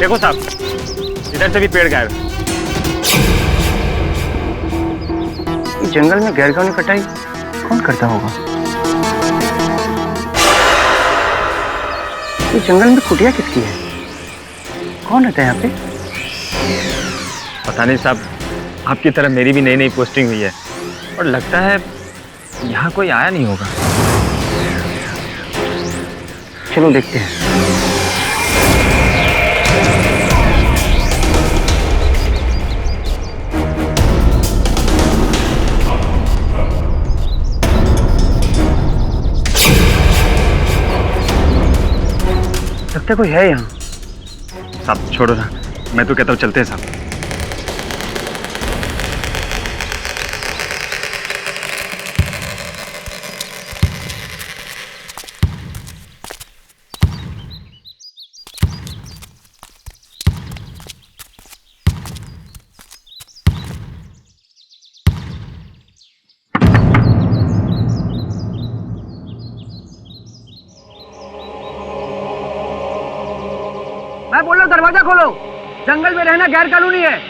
देखो साहब, इधर से भी पेड़ गायब। जंगल में गैरकानूनी कटाई कौन करता होगा? ये जंगल में कुटिया किसकी है? कौन रहता है यहाँ पे? पता नहीं साहब, आपकी तरह मेरी भी नई नई पोस्टिंग हुई है और लगता है यहाँ कोई आया नहीं होगा। चलो देखते हैं। लगता कोई है यहाँ। साहब छोड़ो ना, मैं तो कहता हूँ चलते हैं साहब। मैं बोल रहा हूँ दरवाजा खोलो, जंगल में रहना गैर कानूनी है।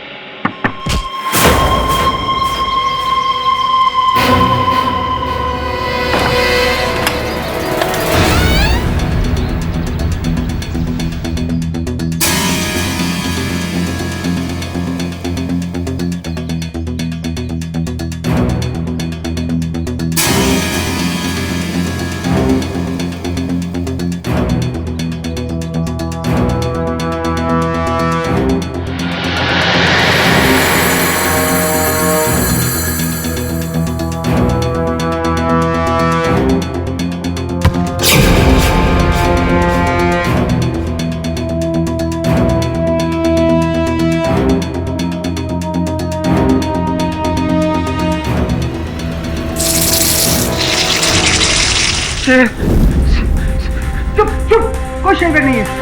चुप चुप, कोई शेर नहीं है।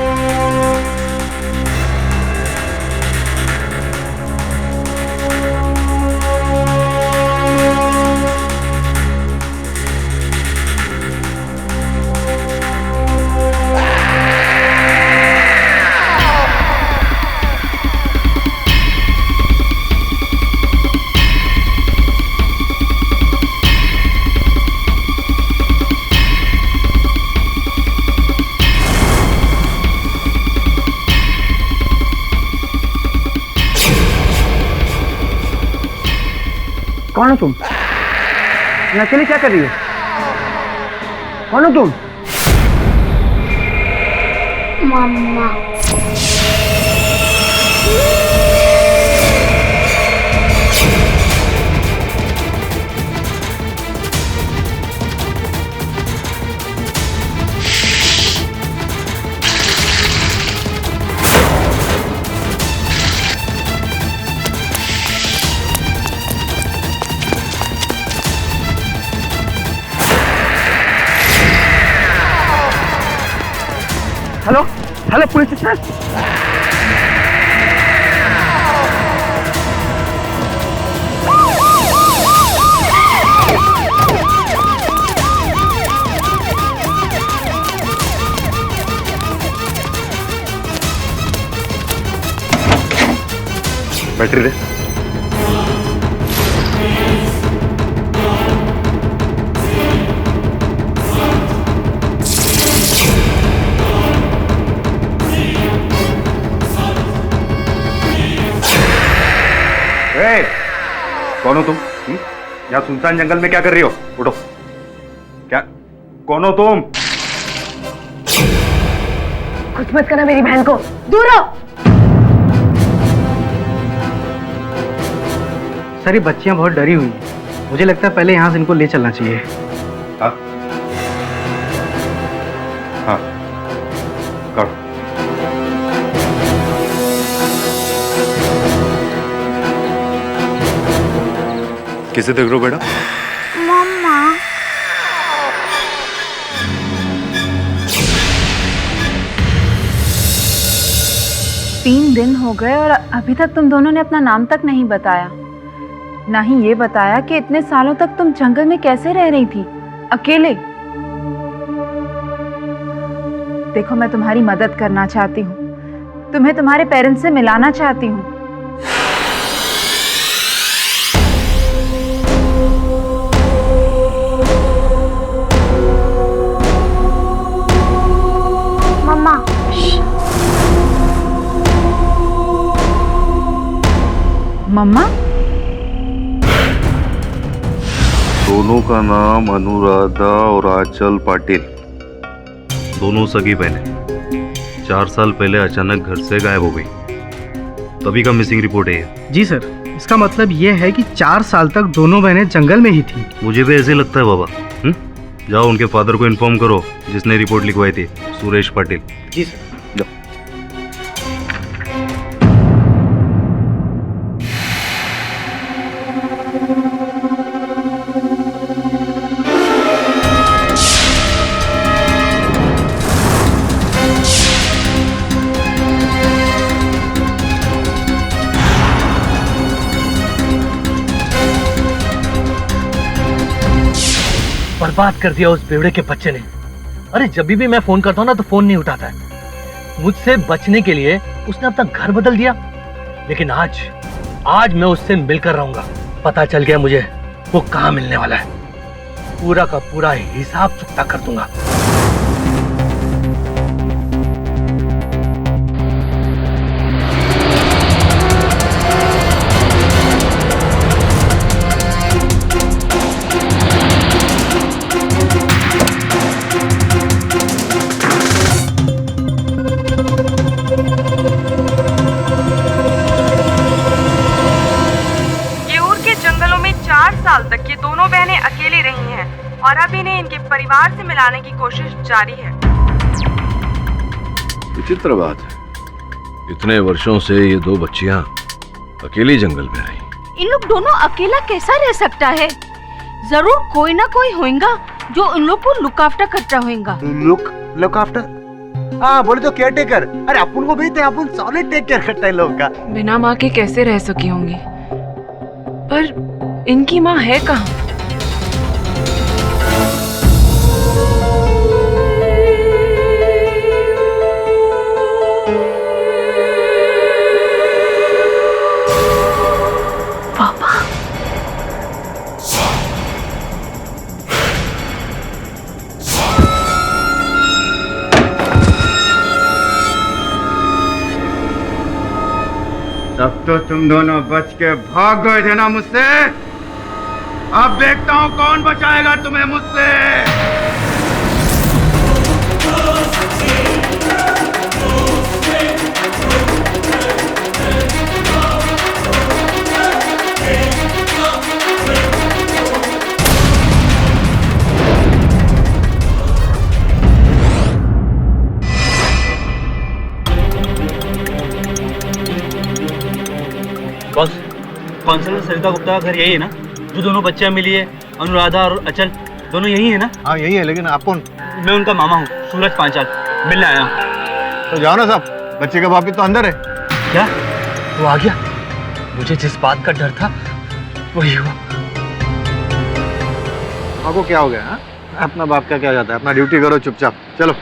कौन हो तुम? यहाँ अकेले क्या कर रही हो? कौन हो तुम? मम्मा। Hello hello, police station. Battery दे। कौन हो तुम? यहाँ सुनसान जंगल में क्या कर रही हो? उठो। क्या? कौन हो तुम? कुछ मत करना मेरी बहन को, दूर हो। सर, ये बच्चियां बहुत डरी हुई हैं। मुझे लगता है पहले यहाँ से इनको ले चलना चाहिए। हाँ हाँ, करो। किसे देख रहे हो बेटा? मम्मा। 3 दिन हो गए और अभी तक तुम दोनों ने अपना नाम तक नहीं बताया, ना ही ये बताया कि इतने सालों तक तुम जंगल में कैसे रह रही थी अकेले। देखो, मैं तुम्हारी मदद करना चाहती हूँ, तुम्हें तुम्हारे पेरेंट्स से मिलाना चाहती हूँ। मम्मा। मम्मा? दोनों का नाम अनुराधा और आंचल पाटिल, दोनों सगी बहनें। 4 साल पहले अचानक घर से गायब हो गई, तभी का मिसिंग रिपोर्ट है ये। जी सर, इसका मतलब ये है कि 4 साल तक दोनों बहनें जंगल में ही थी। मुझे भी ऐसे लगता है बाबा। जाओ उनके फादर को इन्फॉर्म करो जिसने रिपोर्ट लिखवाई थी, सुरेश पाटिल। जी सर। जाओ। बर्बाद कर दिया उस बेवड़े के बच्चे ने। अरे जब भी मैं फोन करता हूँ ना तो फोन नहीं उठाता है। मुझसे बचने के लिए उसने अपना घर बदल दिया। लेकिन आज मैं उससे मिलकर रहूंगा। पता चल गया मुझे वो कहाँ मिलने वाला है। पूरा का पूरा हिसाब चुकता कर दूंगा। साल तक ये दोनों बहनें अकेली रही हैं और अब इन्हें इनके परिवार से मिलाने की कोशिश जारी है। विचित्र बात है, इतने वर्षों से ये 2 बच्चियां अकेली जंगल में रही। इन लोग दोनों अकेला कैसा रह सकता है? जरूर कोई ना कोई होगा जो इन लोग को लुक आफ्टर करता होगा। Look after? हाँ बोले तो केयर टेकर। अरे अपन को भी थे, अपन सॉलिड टेक केयर करता है लोग का। बिना माँ के कैसे रह सकी होंगी? पर इनकी माँ है कहाँ? पापा। तब तो तुम दोनों बच के भाग गए थे ना मुझसे। अब देखता हूँ कौन बचाएगा तुम्हें मुझसे। बॉस, काउंसलर सरिता गुप्ता का घर यही है ना? जो दोनों बच्चियां मिली है, अनुराधा और अचल, दोनों यही है ना? हाँ यही है, लेकिन आप कौन? मैं उनका मामा हूँ, सूरज पांचाल। मिलने आया हूँ। तो जाओ ना साहब, बच्चे का बाप भी तो अंदर है। क्या वो आ गया? मुझे जिस बात का डर था वही हुआ। आपको क्या हो गया? हाँ, अपना बाप का क्या जाता है, अपना ड्यूटी करो चुपचाप। चलो।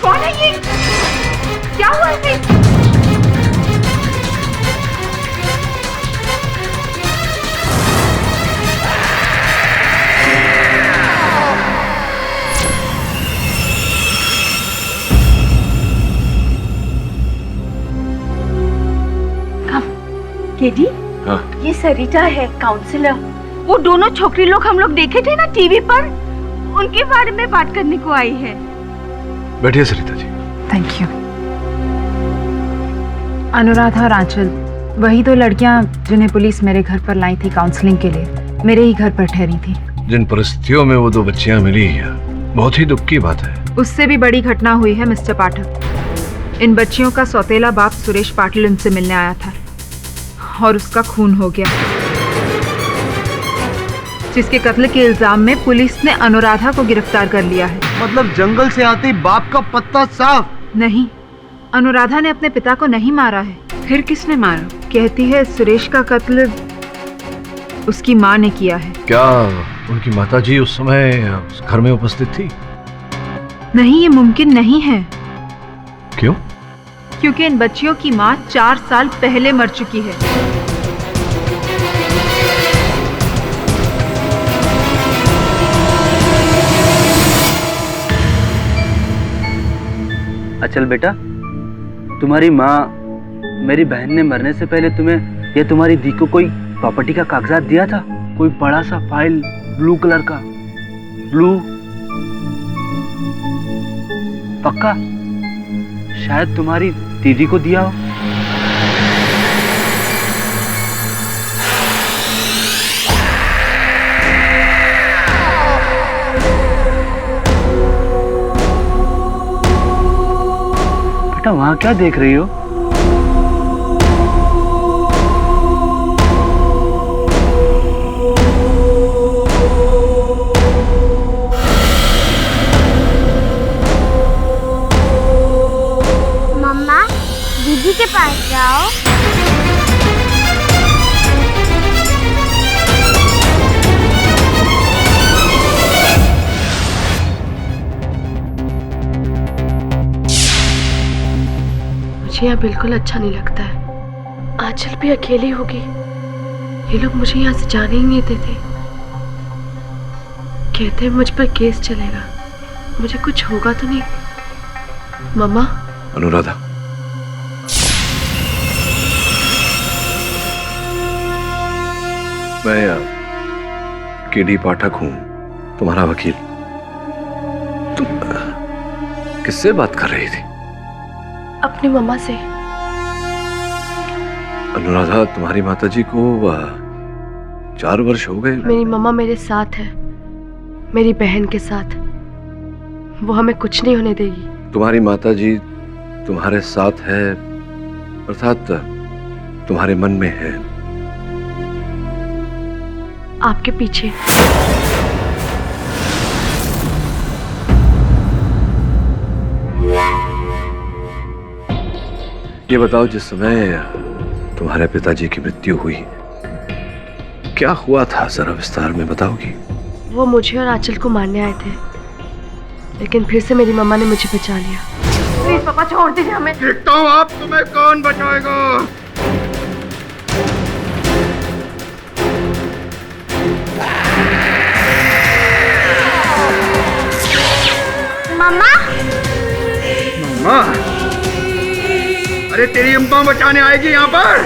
कौन है ये? क्या हुआ इसे? केडी, हाँ। ये सरिता है, काउंसलर। वो दोनों छोकरी लोग हम लोग देखे थे ना टीवी पर, उनके बारे में बात करने को आई है। बैठिए सरिता जी। Thank you. अनुराधा और आंचल, वही 2 लड़कियां जिन्हें पुलिस मेरे घर पर लाई थी काउंसलिंग के लिए, मेरे ही घर पर ठहरी थी। जिन परिस्थितियों में वो 2 बच्चियां मिली हैं, बहुत ही दुख की बात है। उससे भी बड़ी घटना हुई है मिस्टर पाठक। इन बच्चियों का सौतेला बाप सुरेश पाटिल उनसे मिलने आया था और उसका खून हो गया। जिसके कत्ल के इल्जाम में पुलिस ने अनुराधा को गिरफ्तार कर लिया है। मतलब जंगल से आते ही बाप का पत्ता साफ? नहीं, अनुराधा ने अपने पिता को नहीं मारा है। फिर किसने मारा? कहती है सुरेश का कत्ल उसकी माँ ने किया है। क्या उनकी माताजी उस समय उस घर में उपस्थित थी? नहीं, ये मुमकिन नहीं है। क्यों? क्योंकि इन बच्चियों की माँ 4 साल पहले मर चुकी है। अचल बेटा, तुम्हारी माँ मेरी बहन ने मरने से पहले तुम्हें या तुम्हारी दी को कोई प्रॉपर्टी का कागजात दिया था? कोई बड़ा सा फाइल ब्लू कलर का? ब्लू पक्का शायद तुम्हारी दीदी को दिया हो। बेटा वहां क्या देख रही हो? दीदी के पास जाओ। मुझे यहाँ बिल्कुल अच्छा नहीं लगता है। आंचल भी अकेली होगी। ये लोग मुझे यहाँ से जाने ही नहीं देते। कहते हैं मुझ पर केस चलेगा। मुझे कुछ होगा तो नहीं? मम्मा। अनुराधा, मैं केडी पाठक हूं, तुम्हारा वकील। तुम किससे बात कर रही थी? अपनी मम्मा से। अनुराधा, तुम्हारी माताजी को 4 वर्ष हो गए। मेरी मम्मा मेरे साथ है, मेरी बहन के साथ। वो हमें कुछ नहीं होने देगी। तुम्हारी माताजी तुम्हारे साथ है, अर्थात तुम्हारे मन में है। आपके पीछे। ये बताओ, जिस समय तुम्हारे पिताजी की मृत्यु हुई क्या हुआ था, जरा विस्तार में बताओगी? वो मुझे और आंचल को मारने आए थे, लेकिन फिर से मेरी मम्मा ने मुझे बचा लिया। प्लीज पापा छोड़ दीजिए हमें। देखता हूँ आप तुम्हें कौन बचाएगा। मम्मा। मम्मा? अरे तेरी अम्मा बचाने आएगी यहाँ पर?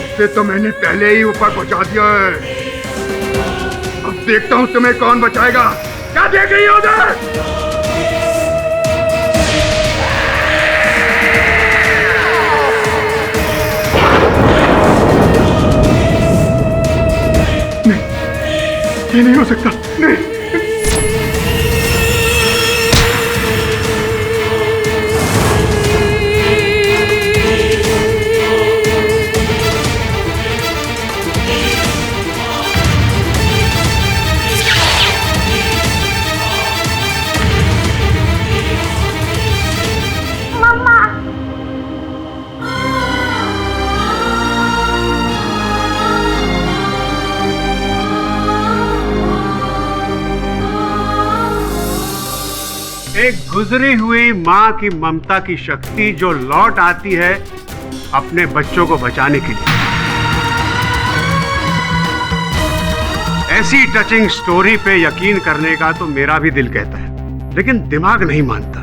इसे तो मैंने पहले ही ऊपर पहुंचा दिया है। अब देखता हूँ तुम्हें कौन बचाएगा। क्या देख रही हो उधर? नहीं, ये नहीं हो सकता। नहीं। एक गुजरी हुई माँ की ममता की शक्ति जो लौट आती है अपने बच्चों को बचाने के लिए। ऐसी टचिंग स्टोरी पे यकीन करने का तो मेरा भी दिल कहता है, लेकिन दिमाग नहीं मानता।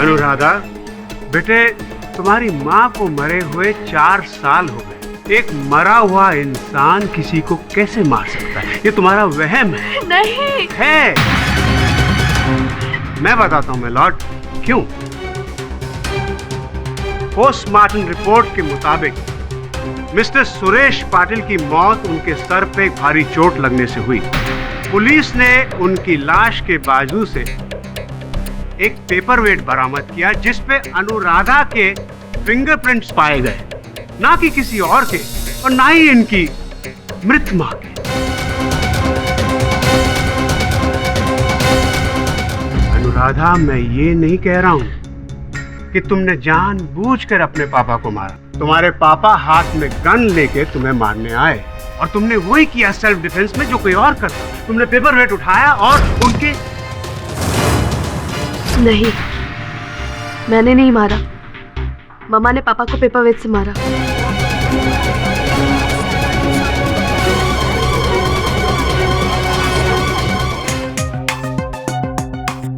अनुराधा बेटे, तुम्हारी माँ को मरे हुए 4 साल हो गए। एक मरा हुआ इंसान किसी को कैसे मार सकता है? ये तुम्हारा वहम है। नहीं है। मैं बताता हूं मिलॉर्ड, क्यों। पोस्टमार्टम रिपोर्ट के मुताबिक मिस्टर सुरेश पाटिल की मौत उनके सर पे एक भारी चोट लगने से हुई। पुलिस ने उनकी लाश के बाजू से एक पेपरवेट बरामद किया जिस पे अनुराधा के फिंगरप्रिंट्स पाए गए, ना कि किसी और के। और ना ही इनकी मृत मां के। अनुराधा, मैं ये नहीं कह रहा हूं कि तुमने जानबूझकर अपने पापा को मारा। तुम्हारे पापा हाथ में गन लेके तुम्हें मारने आए और तुमने वही किया सेल्फ डिफेंस में जो कोई और करता। तुमने पेपर वेट उठाया और उनके। नहीं, मैंने नहीं मारा। मम्मा ने पापा को पेपर वेट से मारा।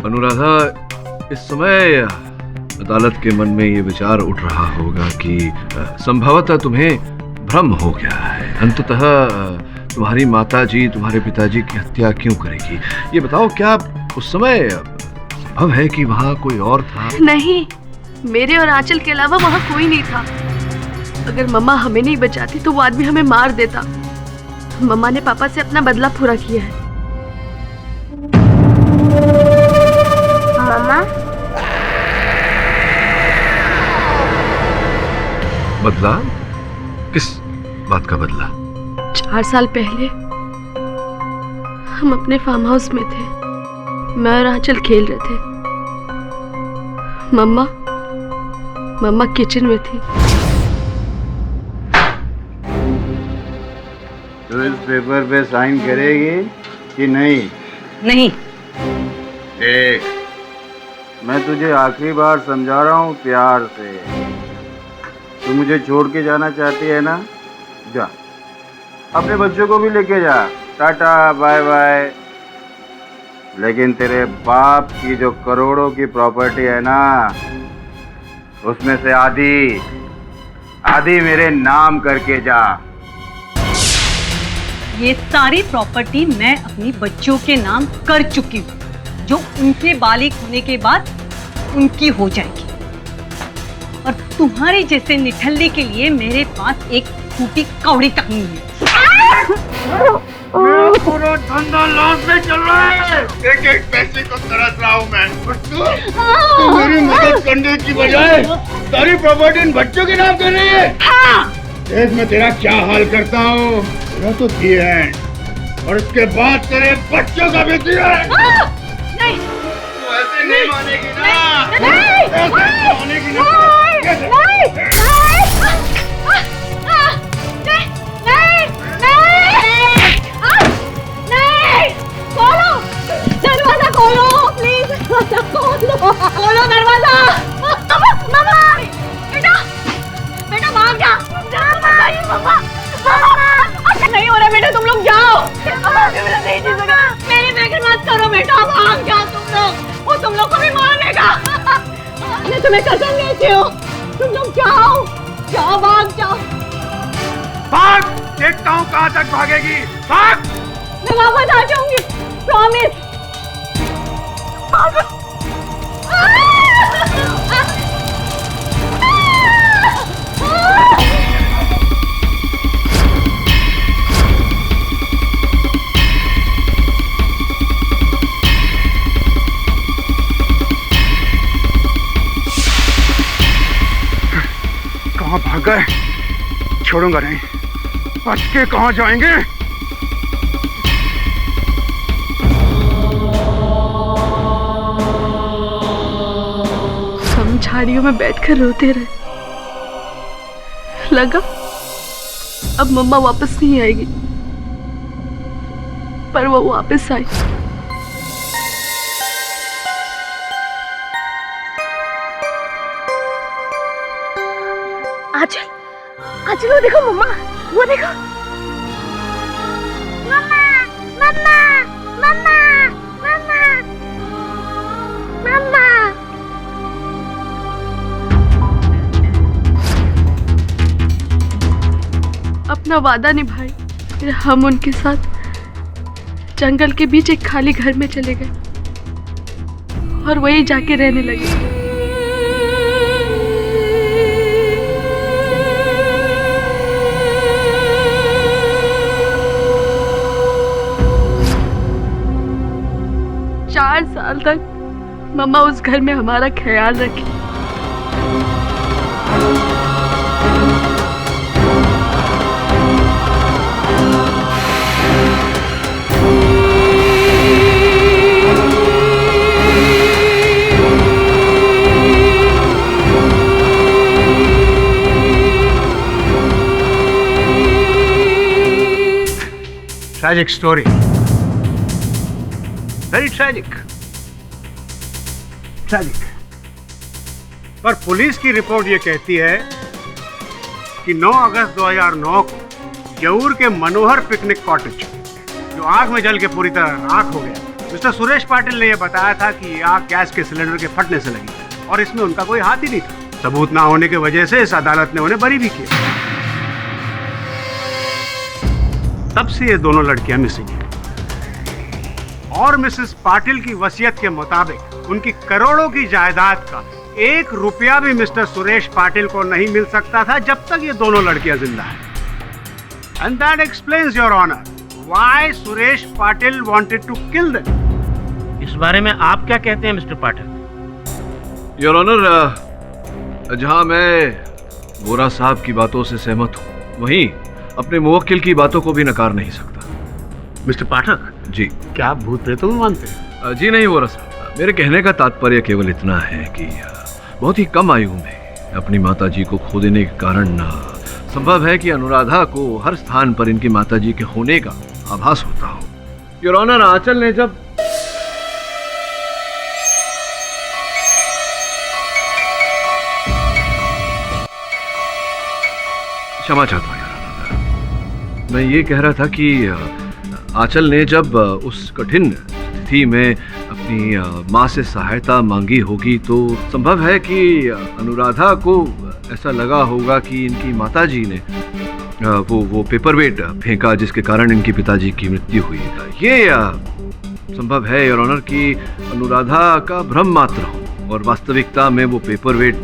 अनुराधा, इस समय अदालत के मन में ये विचार उठ रहा होगा कि संभवतः तुम्हें भ्रम हो गया है। अंततः तुम्हारी माताजी तुम्हारे पिताजी की हत्या क्यों करेगी? ये बताओ, क्या उस समय संभव है कि वहाँ कोई और था? नहीं, मेरे और आंचल के अलावा वहाँ कोई नहीं था। अगर मम्मा हमें नहीं बचाती तो वो आदमी हमें मार देता। मम्मा ने पापा से अपना बदला पूरा किया है। मम्मा, बदला? किस बात का बदला? 4 साल पहले हम अपने फार्म हाउस में थे। मैं और आंचल खेल रहे थे। मम्मा किचन में थी। तो इस पेपर पे साइन करेगी कि नहीं? नहीं। देख, मैं तुझे आखिरी बार समझा रहा हूँ प्यार से। तू मुझे छोड़ के जाना चाहती है ना? जा, अपने बच्चों को भी लेके जा। Tata bye bye. लेकिन तेरे बाप की जो करोड़ों की प्रॉपर्टी है ना, उसमें से आधी मेरे नाम करके जा। ये सारी प्रॉपर्टी मैं अपनी बच्चों के नाम कर चुकी हूँ, जो उनके बालिग होने के बाद उनकी हो जाएगी। और तुम्हारे जैसे निठल्ले के लिए मेरे पास एक टूटी कौड़ी तक नहीं है। पूरा धंधा लॉस में चल रहा है। एक एक पैसे को तरस रहा हूँ मैं। और तू मेरी मदद करने की बजाय सारी प्रॉपर्टी इन बच्चों के नाम कर रही है। देख, मैं तेरा क्या हाल करता हूँ। तेरा तो दी है और उसके बाद तेरे बच्चों का भी दी है। नहीं, तू ऐसे नहीं मानेगी ना। नहीं, मानेगी ना। दरवाजा खोलो प्लीज, खोलो दरवाजा। मामा, बेटा भाग जा। मामा, नहीं हो रहा बेटा, तुम लोग जाओ। मेरी फिक्र मत करो बेटा, भाग जाओ तुम लोग। वो तुम लोग को भी मार देगा। मैं तुम्हें कसम देती हूँ, तुम लोग जाओ, भाग जाओ। भाग, देखता हूँ कहाँ तक भागेगी। भाग। मैं वापस आ जाऊंगी, प्रॉमिस। कहाँ भाग गए? छोड़ूंगा नहीं। बच के कहाँ जाएंगे? हम झाड़ियों में बैठकर रोते रहे। लगा अब मम्मा वापस नहीं आएगी, पर वो वापस आई। आंचल, वो देखो मम्मा, वो देखो। मम्मा, मम्मा, मम्मा, मम्मा, मम्मा। अपना वादा निभाए, फिर हम उनके साथ जंगल के बीच एक खाली घर में चले गए और वहीं जाके रहने लगे। चार साल तक मम्मा उस घर में हमारा ख्याल रखी। Tragic story, very tragic. पर पुलिस की रिपोर्ट ये कहती है कि 9 अगस्त 2009 को यऊर के मनोहर पिकनिक कॉटेज जो आग में जल के पूरी तरह राख हो गया, मिस्टर सुरेश पाटिल ने यह बताया था कि ये आग गैस के सिलेंडर के फटने से लगी और इसमें उनका कोई हाथ ही नहीं था। सबूत ना होने की वजह से इस अदालत ने उन्हें बरी भी किया। तब से ये दोनों लड़कियां मिसिंग हैं और मिसेस पाटिल की वसीयत के मुताबिक उनकी करोड़ों की जायदाद का 1 रुपया भी मिस्टर सुरेश पाटिल को नहीं मिल सकता था जब तक ये दोनों लड़कियां जिंदा हैं। And that explains, Your Honor, why Suresh Patil wanted to kill them. इस बारे में आप क्या कहते हैं मिस्टर पाटिल? योर ऑनर, जहां मैं वोरा साहब की बातों से सहमत हूं, वहीं अपने मुवक्किल की बातों को भी नकार नहीं सकता। मिस्टर पाठक जी, क्या आप भूत प्रेतों में मानते हैं? जी नहीं वोरा साहब, मेरे कहने का तात्पर्य केवल इतना है कि बहुत ही कम आयु में अपनी माता जी को खो देने के कारण संभव है कि अनुराधा को हर स्थान पर इनकी माताजी के होने का आभास होता हो। योर ऑनर, आंचल ने जब क्षमा चाहता हूं योर ऑनर, मैं ये कह रहा था कि आंचल ने जब उस कठिन स्थिति में अपनी माँ से सहायता मांगी होगी तो संभव है कि अनुराधा को ऐसा लगा होगा कि इनकी माताजी ने वो पेपरवेट फेंका जिसके कारण इनके पिताजी की मृत्यु हुई। ये संभव है योर ऑनर कि अनुराधा का भ्रम मात्र हो और वास्तविकता में वो पेपरवेट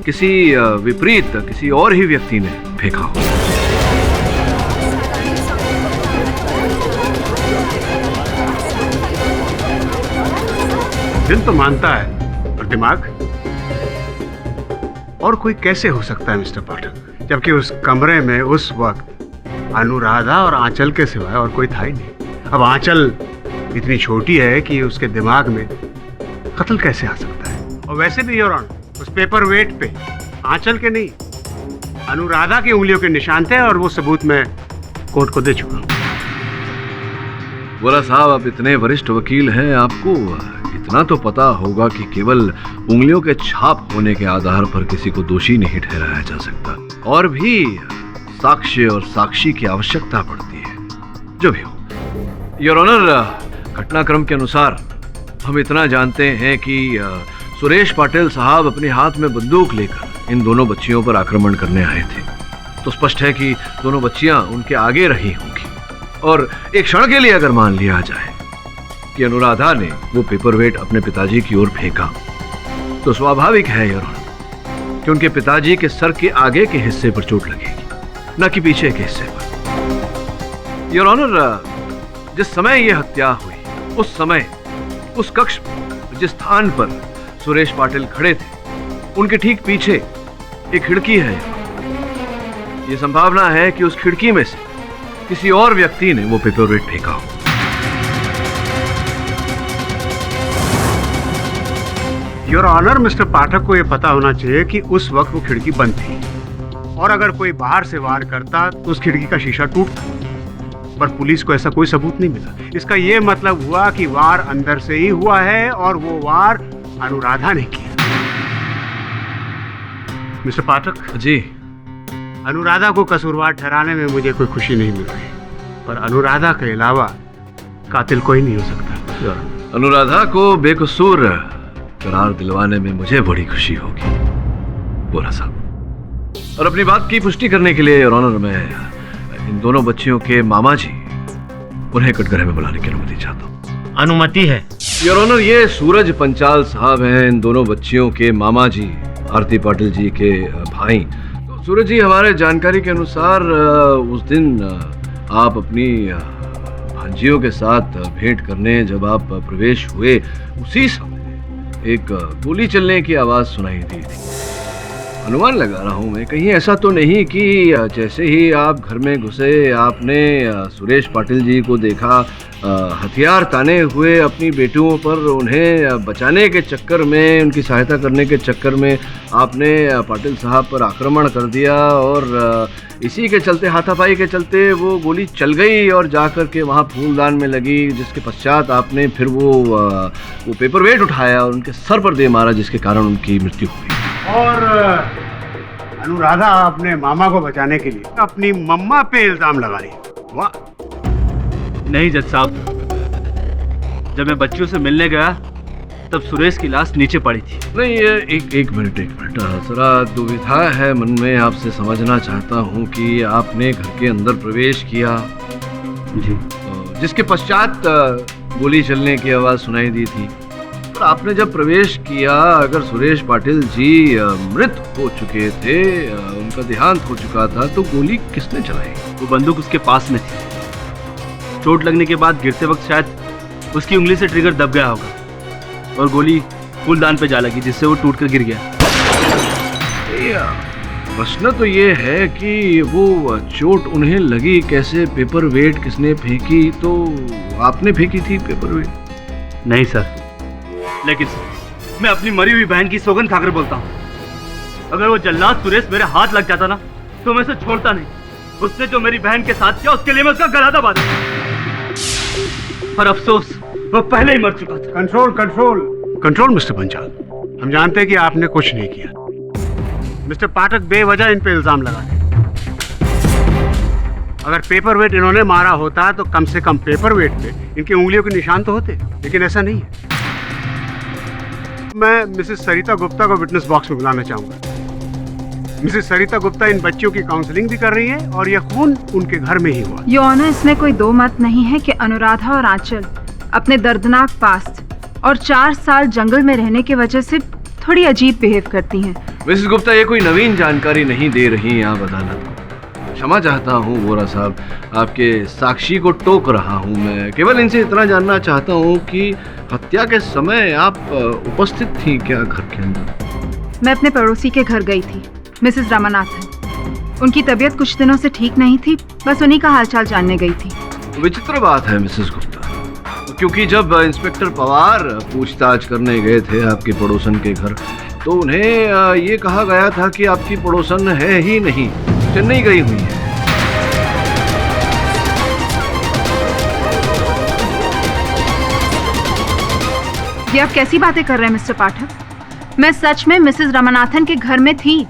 किसी विपरीत किसी और ही व्यक्ति ने फेंका हो। दिल तो मानता है और दिमाग और कोई कैसे हो सकता है मिस्टर पाठक, जबकि उस कमरे में उस वक्त अनुराधा और आंचल के सिवाय और कोई था ही नहीं। अब आंचल इतनी छोटी है कि उसके दिमाग में कत्ल कैसे आ सकता है? और वैसे भी योर ऑनर, उस पेपर वेट पे आंचल के नहीं अनुराधा की उंगलियों के निशान थे और वो सबूत मैं कोर्ट को दे चुका हूँ। वोरा साहब, आप इतने वरिष्ठ वकील हैं, आपको इतना तो पता होगा कि केवल उंगलियों के छाप होने के आधार पर किसी को दोषी नहीं ठहराया जा सकता, और भी साक्ष्य और साक्षी की आवश्यकता पड़ती है। जो भी हो योर ऑनर, घटनाक्रम के अनुसार हम इतना जानते हैं कि सुरेश पाटिल साहब अपने हाथ में बंदूक लेकर इन दोनों बच्चियों पर आक्रमण करने आए थे। तो स्पष्ट है कि दोनों बच्चियां उनके आगे रही होंगी, और एक क्षण के लिए अगर मान लिया जाए कि अनुराधा ने वो पेपरवेट अपने पिताजी की ओर फेंका, तो स्वाभाविक है योर ऑनर कि उनके पिताजी के सर के आगे के हिस्से पर चोट लगेगी, न कि पीछे के हिस्से पर। योर ऑनर, जिस समय ये हत्या हुई उस समय उस कक्ष जिस स्थान पर सुरेश पाटिल खड़े थे उनके ठीक पीछे एक खिड़की है। ये संभावना है कि उस खिड़की में से किसी और व्यक्ति ने वो पेपरवेट फेंका हो। योर ऑनर, मिस्टर पाठक को यह पता होना चाहिए कि उस वक्त वो खिड़की बंद थी, और अगर कोई बाहर से वार करता तो उस खिड़की का शीशा टूटता, पर पुलिस को ऐसा कोई सबूत नहीं मिला। इसका यह मतलब हुआ कि वार अंदर से ही हुआ है और वो वार अनुराधा ने किया। मिस्टर पाठक जी, अनुराधा को कसूरवार ठहराने में मुझे कोई खुशी नहीं मिल रही, पर अनुराधा के अलावा कातिल कोई नहीं हो सकता। अनुराधा को बेकसूर करार दिलवाने में मुझे बड़ी खुशी होगी बोला साहब। और अपनी बात की पुष्टि करने के लिए योर ऑनर, मैं इन दोनों बच्चियों के मामा जी उन्हें कटघरे में बुलाने की अनुमति चाहता हूँ। अनुमति है योर ऑनर। ये सूरज पंचाल साहब हैं इन दोनों बच्चियों के मामा जी, आरती पाटिल जी के भाई। तो सूरज जी, हमारे जानकारी के अनुसार उस दिन आप अपनी भांजियों के साथ भेंट करने जब आप प्रवेश हुए, उसी समय एक गोली चलने की आवाज सुनाई दी थी। अनुमान लगा रहा हूँ मैं, कहीं ऐसा तो नहीं कि जैसे ही आप घर में घुसे आपने सुरेश पाटिल जी को देखा हथियार ताने हुए अपनी बेटियों पर, उन्हें बचाने के चक्कर में, उनकी सहायता करने के चक्कर में आपने पाटिल साहब पर आक्रमण कर दिया और इसी के चलते, हाथापाई के चलते वो गोली चल गई और जाकर के वहाँ फूलदान में लगी, जिसके पश्चात आपने फिर वो पेपर वेट उठाया और उनके सर पर दे मारा, जिसके कारण उनकी मृत्यु हुई। और अनुराधा अपने मामा को बचाने के लिए अपनी मम्मा पे इल्जाम लगा रही। वाह! नहीं जज साहब, जब मैं बच्चियों से मिलने गया तब सुरेश की लाश नीचे पड़ी थी। नहीं, एक मिनट जरा दुविधा है मन में, आपसे समझना चाहता हूँ कि आपने घर के अंदर प्रवेश किया जी, जिसके पश्चात गोली चलने की आवाज़ सुनाई दी थी, पर आपने जब प्रवेश किया, अगर सुरेश पाटिल जी मृत हो चुके थे, उनका देहांत हो चुका था, तो गोली किसने चलाई? वो बंदूक उसके पास में थी। चोट लगने के बाद गिरते वक्त शायद उसकी उंगली से ट्रिगर दब गया होगा और गोली फूलदान पे जा लगी, जिससे वो टूटकर गिर गया। प्रश्न तो ये है कि वो चोट उन्हें लगी कैसे, पेपर वेट किसने फेंकी? तो आपने फेंकी थी पेपर वेट? नहीं सर, लेकिन मैं अपनी मरी हुई बहन की सौगंध खाकर बोलता हूँ, अगर वो जल्लाद सुरेश मेरे हाथ लग जाता ना तो मैं उसे छोड़ता नहीं। उसने जो मेरी बहन के साथ किया उसके लिए मैं उसका गला दबा दूं। पर अफसोस वो पहले ही मर चुका था। Control control control mister Panchal, हम जानते हैं कि आपने कुछ नहीं किया। मिस्टर पाठक बेवजह इन पे इल्जाम लगा रहे। अगर पेपर वेट इन्होंने मारा होता तो कम से कम पेपर वेट पे इनकी उंगलियों के निशान तो होते, लेकिन ऐसा नहीं है। मैं मिसेस सरिता गुप्ता को विटनेस बॉक्स में बुलाना चाहूंगा। मिसेस सरिता गुप्ता इन बच्चियों की काउंसलिंग भी कर रही है और यह खून उनके घर में ही हुआ। योर ऑनर, इसमें कोई दो मत नहीं है कि अनुराधा और आंचल अपने दर्दनाक पास्ट और 4 साल जंगल में रहने की वजह से थोड़ी अजीब बिहेव करती हैं। मिसेस गुप्ता, ये कोई नवीन जानकारी नहीं दे रही आप अदालत को। क्षमा चाहता हूँ वोरा साहब, आपके साक्षी को टोक रहा हूँ मैं। केवल इनसे इतना जानना चाहता हूँ कि हत्या के समय आप उपस्थित थी क्या घर के अंदर? मैं अपने पड़ोसी के घर गई थी, मिसेस रामानाथन। उनकी तबीयत कुछ दिनों से ठीक नहीं थी, बस उन्हीं का हालचाल जानने गई थी। विचित्र बात है मिसेस गुप्ता, क्योंकि जब इंस्पेक्टर पवार पूछताछ करने गए थे आपके पड़ोसन के घर, तो उन्हें ये कहा गया था कि आपकी पड़ोसन है ही नहीं, चेन्नई गई हुई है। ये आप कैसी बातें कर रहे हैं मिस्टर पाठक? मैं सच में मिसेस रामानाथन के घर में थी।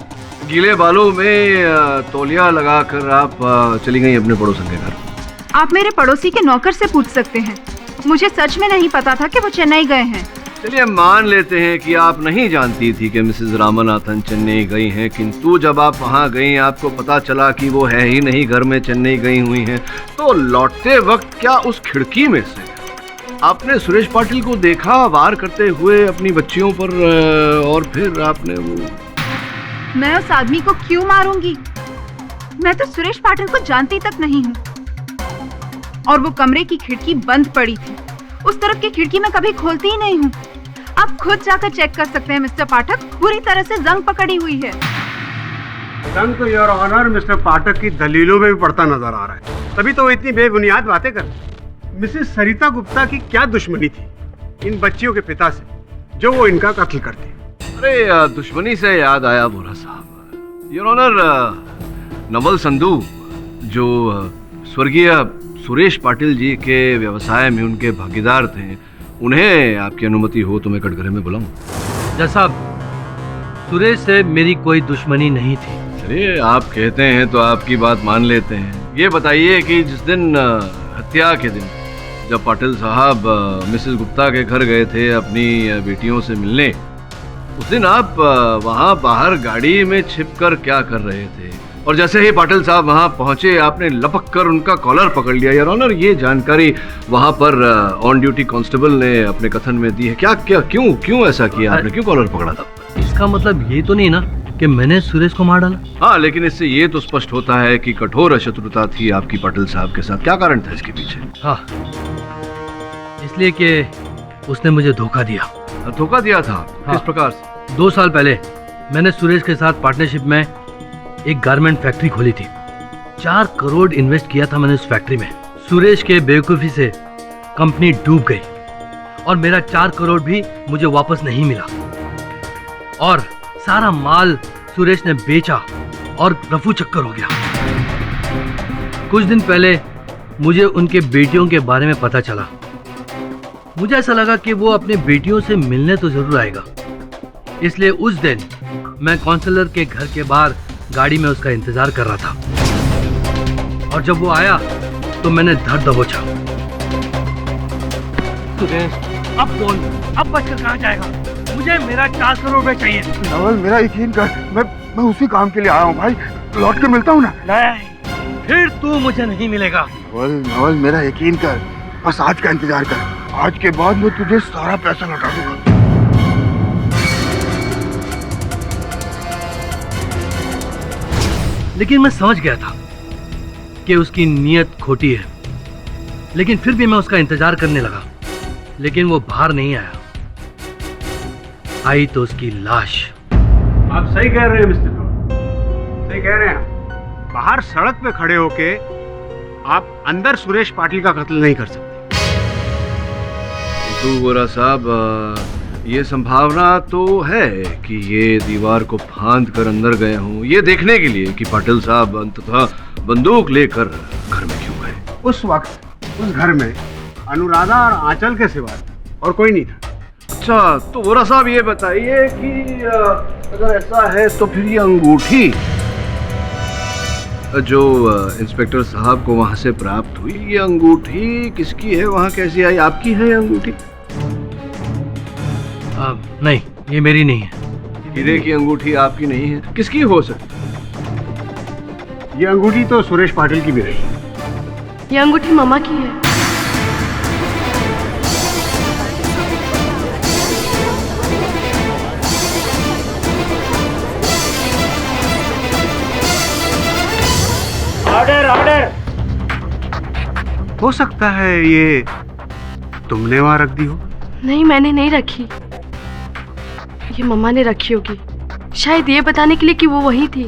गीले बालों में तौलिया लगाकर आप चली गई अपने पड़ोसन के घर। आप मेरे पड़ोसी के नौकर से पूछ सकते हैं, मुझे सच में नहीं पता था कि वो चेन्नई गए हैं। चलिए मान लेते हैं कि आप नहीं जानती थी कि मिसेस रामानाथन चेन्नई गई हैं, किंतु जब आप वहां गई आपको पता चला कि वो है ही नहीं घर में, चेन्नई गई हुई हैं, तो लौटते वक्त क्या उस खिड़की में से आपने सुरेश पाटिल को देखा वार करते हुए अपनी बच्चियों पर, और फिर आपने वो... मैं उस आदमी को क्यों मारूंगी? मैं तो सुरेश पाटिल को जानती तक नहीं हूँ। और वो कमरे की खिड़की बंद पड़ी थी, उस तरफ की खिड़की मैं कभी खोलती ही नहीं हूँ। आप खुद जाकर चेक कर सकते हैं मिस्टर पाठक, पूरी तरह से जंग पकड़ी हुई है। जंग तो योर ऑनर मिस्टर पाठक की दलीलों में भी पड़ता नजर आ रहा है, तभी तो वो इतनी बेबुनियाद बातें कर। मिसेस सरिता गुप्ता की क्या दुश्मनी थी इन बच्चियों के पिता से जो वो इनका कत्ल करती? अरे दुश्मनी से याद आया बोरा साहब, योर ऑनर नवल संधू जो स्वर्गीय सुरेश पाटिल जी के व्यवसाय में उनके भागीदार थे, उन्हें आपकी अनुमति हो तो मैं कटघरे में बुलाऊं? जज साहब, सुरेश से मेरी कोई दुश्मनी नहीं थी। चलिए आप कहते हैं तो आपकी बात मान लेते हैं। ये बताइए कि जिस दिन हत्या के दिन जब पाटिल साहब मिसेस गुप्ता के घर गए थे अपनी बेटियों से मिलने, उस दिन आप वहाँ बाहर गाड़ी में छिपकर क्या कर रहे थे? और जैसे ही पाटिल साहब वहाँ पहुँचे आपने लपक कर उनका कॉलर पकड़ लिया। योर ऑनर, ये जानकारी वहाँ पर ऑन ड्यूटी कांस्टेबल ने अपने कथन में दी है। क्या क्या क्यों ऐसा किया आपने? क्यों कॉलर पकड़ा था? इसका मतलब ये तो नहीं ना कि मैंने सुरेश को मार डाला? हाँ, लेकिन इससे ये तो स्पष्ट होता है कि कठोर शत्रुता थी आपकी पाटिल साहब के साथ। क्या कारण था इसके पीछे? हाँ, इसलिए कि उसने मुझे धोखा दिया। धोखा दिया था? हाँ, किस प्रकार से? 2 साल पहले मैंने सुरेश के साथ पार्टनरशिप में एक गारमेंट फैक्ट्री खोली थी। 4 करोड़ इन्वेस्ट किया था मैंने उस फैक्ट्री में। सुरेश के बेवकूफी से कंपनी डूब गई और मेरा 4 करोड़ भी मुझे वापस नहीं मिला और सारा माल सुरेश ने बेचा और रफू चक्कर हो गया। कुछ दिन पहले मुझे उनके बेटियों के बारे में पता चला। मुझे ऐसा लगा कि वो अपने बेटियों से मिलने तो जरूर आएगा, इसलिए उस दिन मैं काउंसलर के घर के बाहर गाड़ी में उसका इंतजार कर रहा था और जब वो आया तो मैंने धर दबोचा। सुरेश, अब बोल, अब बचकर कहाँ जाएगा? मुझे मेरा 4 करोड़ रुपए चाहिए। नवल, मेरा यकीन कर, मैं उसी काम के लिए आया हूँ भाई। लौट के मिलता हूँ ना। नहीं, फिर तू मुझे नहीं मिलेगा। नवल, मेरा यकीन कर, बस आज का इंतजार कर। आज के बाद मैं तुझे सारा पैसा लौटा दूंगा। लेकिन मैं समझ गया था कि उसकी नीयत खोटी है, लेकिन फिर भी मैं उसका इंतजार करने लगा। लेकिन वो बाहर नहीं आया। आई तो उसकी लाश। आप सही कह रहे हैं मिस्टर नवल, सही कह रहे हैं। बाहर सड़क पे खड़े होके आप अंदर सुरेश पाटिल का कत्ल नहीं कर सकते। तो गोरा साहब, ये संभावना तो है कि ये दीवार को फांद कर अंदर गए हों, ये देखने के लिए कि पाटिल साहब अंततः बंदूक लेकर घर में क्यों गए। उस वक्त उस घर में अनुराधा और आंचल के सिवा और कोई नहीं था। अच्छा, तो गोरा साहब ये बताइए कि अगर ऐसा है तो फिर ये अंगूठी जो इंस्पेक्टर साहब को वहां से प्राप्त हुई, ये अंगूठी किसकी है? वहां कैसी आई? आपकी है ये अंगूठी? नहीं, ये मेरी नहीं है। हीरे की अंगूठी आपकी नहीं है, किसकी हो सकती? ये अंगूठी तो सुरेश पाटिल की भी रही। ये अंगूठी मामा की है। Order, order. हो सकता है ये तुमने वहां रख दी हो। नहीं, मैंने नहीं रखी, ये मम्मा ने रखी होगी, शायद ये बताने के लिए कि वो वही थी।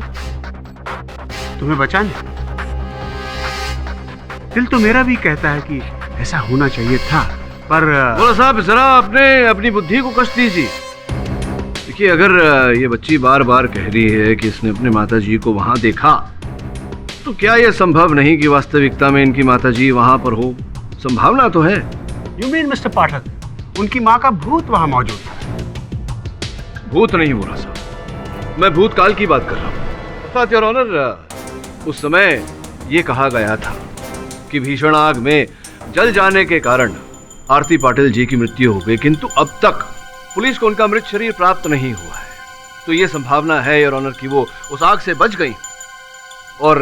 तुम्हें बचाने? दिल तो मेरा भी कहता है कि ऐसा होना चाहिए था, पर बोला साहब, जरा अपनी बुद्धि को कष्ट दीजिए। देखिए, अगर ये बच्ची बार बार कह रही है कि इसने अपने माताजी को वहां देखा, तो क्या यह संभव नहीं कि वास्तविकता में इनकी माताजी वहां पर हो? संभावना तो है। यू मीन मिस्टर पाठक, उनकी माँ का भूत वहां मौजूद था? भूत नहीं बोला साहब, मैं भूतकाल की बात कर रहा हूँ। अर्थात योर ऑनर, उस समय ये कहा गया था कि भीषण आग में जल जाने के कारण आरती पाटिल जी की मृत्यु हो गई, किंतु अब तक पुलिस को उनका मृत शरीर प्राप्त नहीं हुआ है। तो ये संभावना है योर ऑनर कि वो उस आग से बच गई और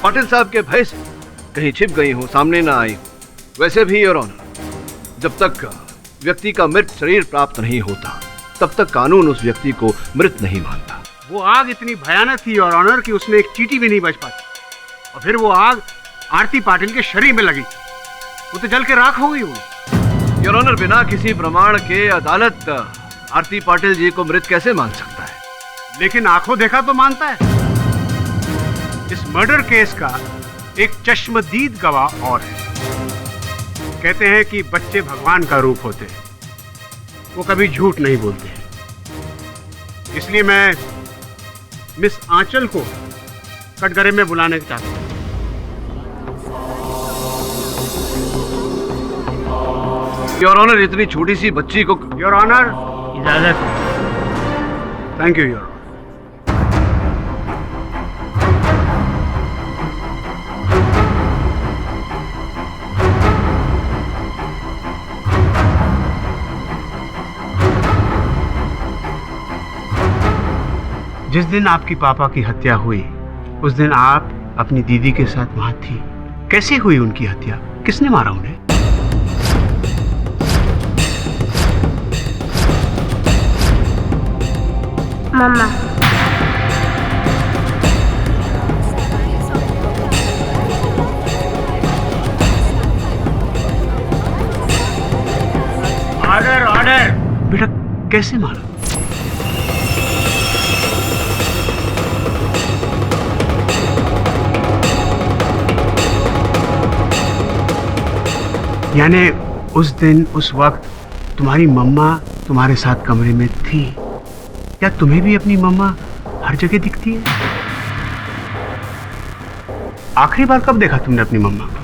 पाटिल साहब के भय से कहीं छिप गई हो, सामने ना आई हो। वैसे भी योर ऑनर, जब तक व्यक्ति का मृत शरीर प्राप्त नहीं होता, तब तक कानून उस व्यक्ति को मृत नहीं मानता। वो आग इतनी भयानक थी योर ऑनर कि उसमें एक चींटी भी नहीं बच पाती, और फिर वो आग आरती पाटिल के शरीर में लगी, वो तो जल के राख हो गई होगी। योर ऑनर, बिना किसी प्रमाण के अदालत आरती पाटिल जी को मृत कैसे मान सकता है? लेकिन आंखों देखा तो मानता है। इस मर्डर केस का एक चश्मदीद गवाह और है। कहते हैं कि बच्चे भगवान का रूप होते हैं, वो कभी झूठ नहीं बोलते हैं। इसलिए मैं मिस आंचल को कटघरे में बुलाने चाहता हूँ। योर ऑनर, इतनी छोटी सी बच्ची को। योर ऑनर, इजाजत। Thank you your honour. जिस दिन आपकी पापा की हत्या हुई, उस दिन आप अपनी दीदी के साथ वहां थी। कैसे हुई उनकी हत्या? किसने मारा उन्हें? मम्मा। Order, order. बेटा, कैसे मारा? यानी उस दिन उस वक्त तुम्हारी मम्मा तुम्हारे साथ कमरे में थी। क्या तुम्हें भी अपनी मम्मा हर जगह दिखती है? आखिरी बार कब देखा तुमने अपनी मम्मा को?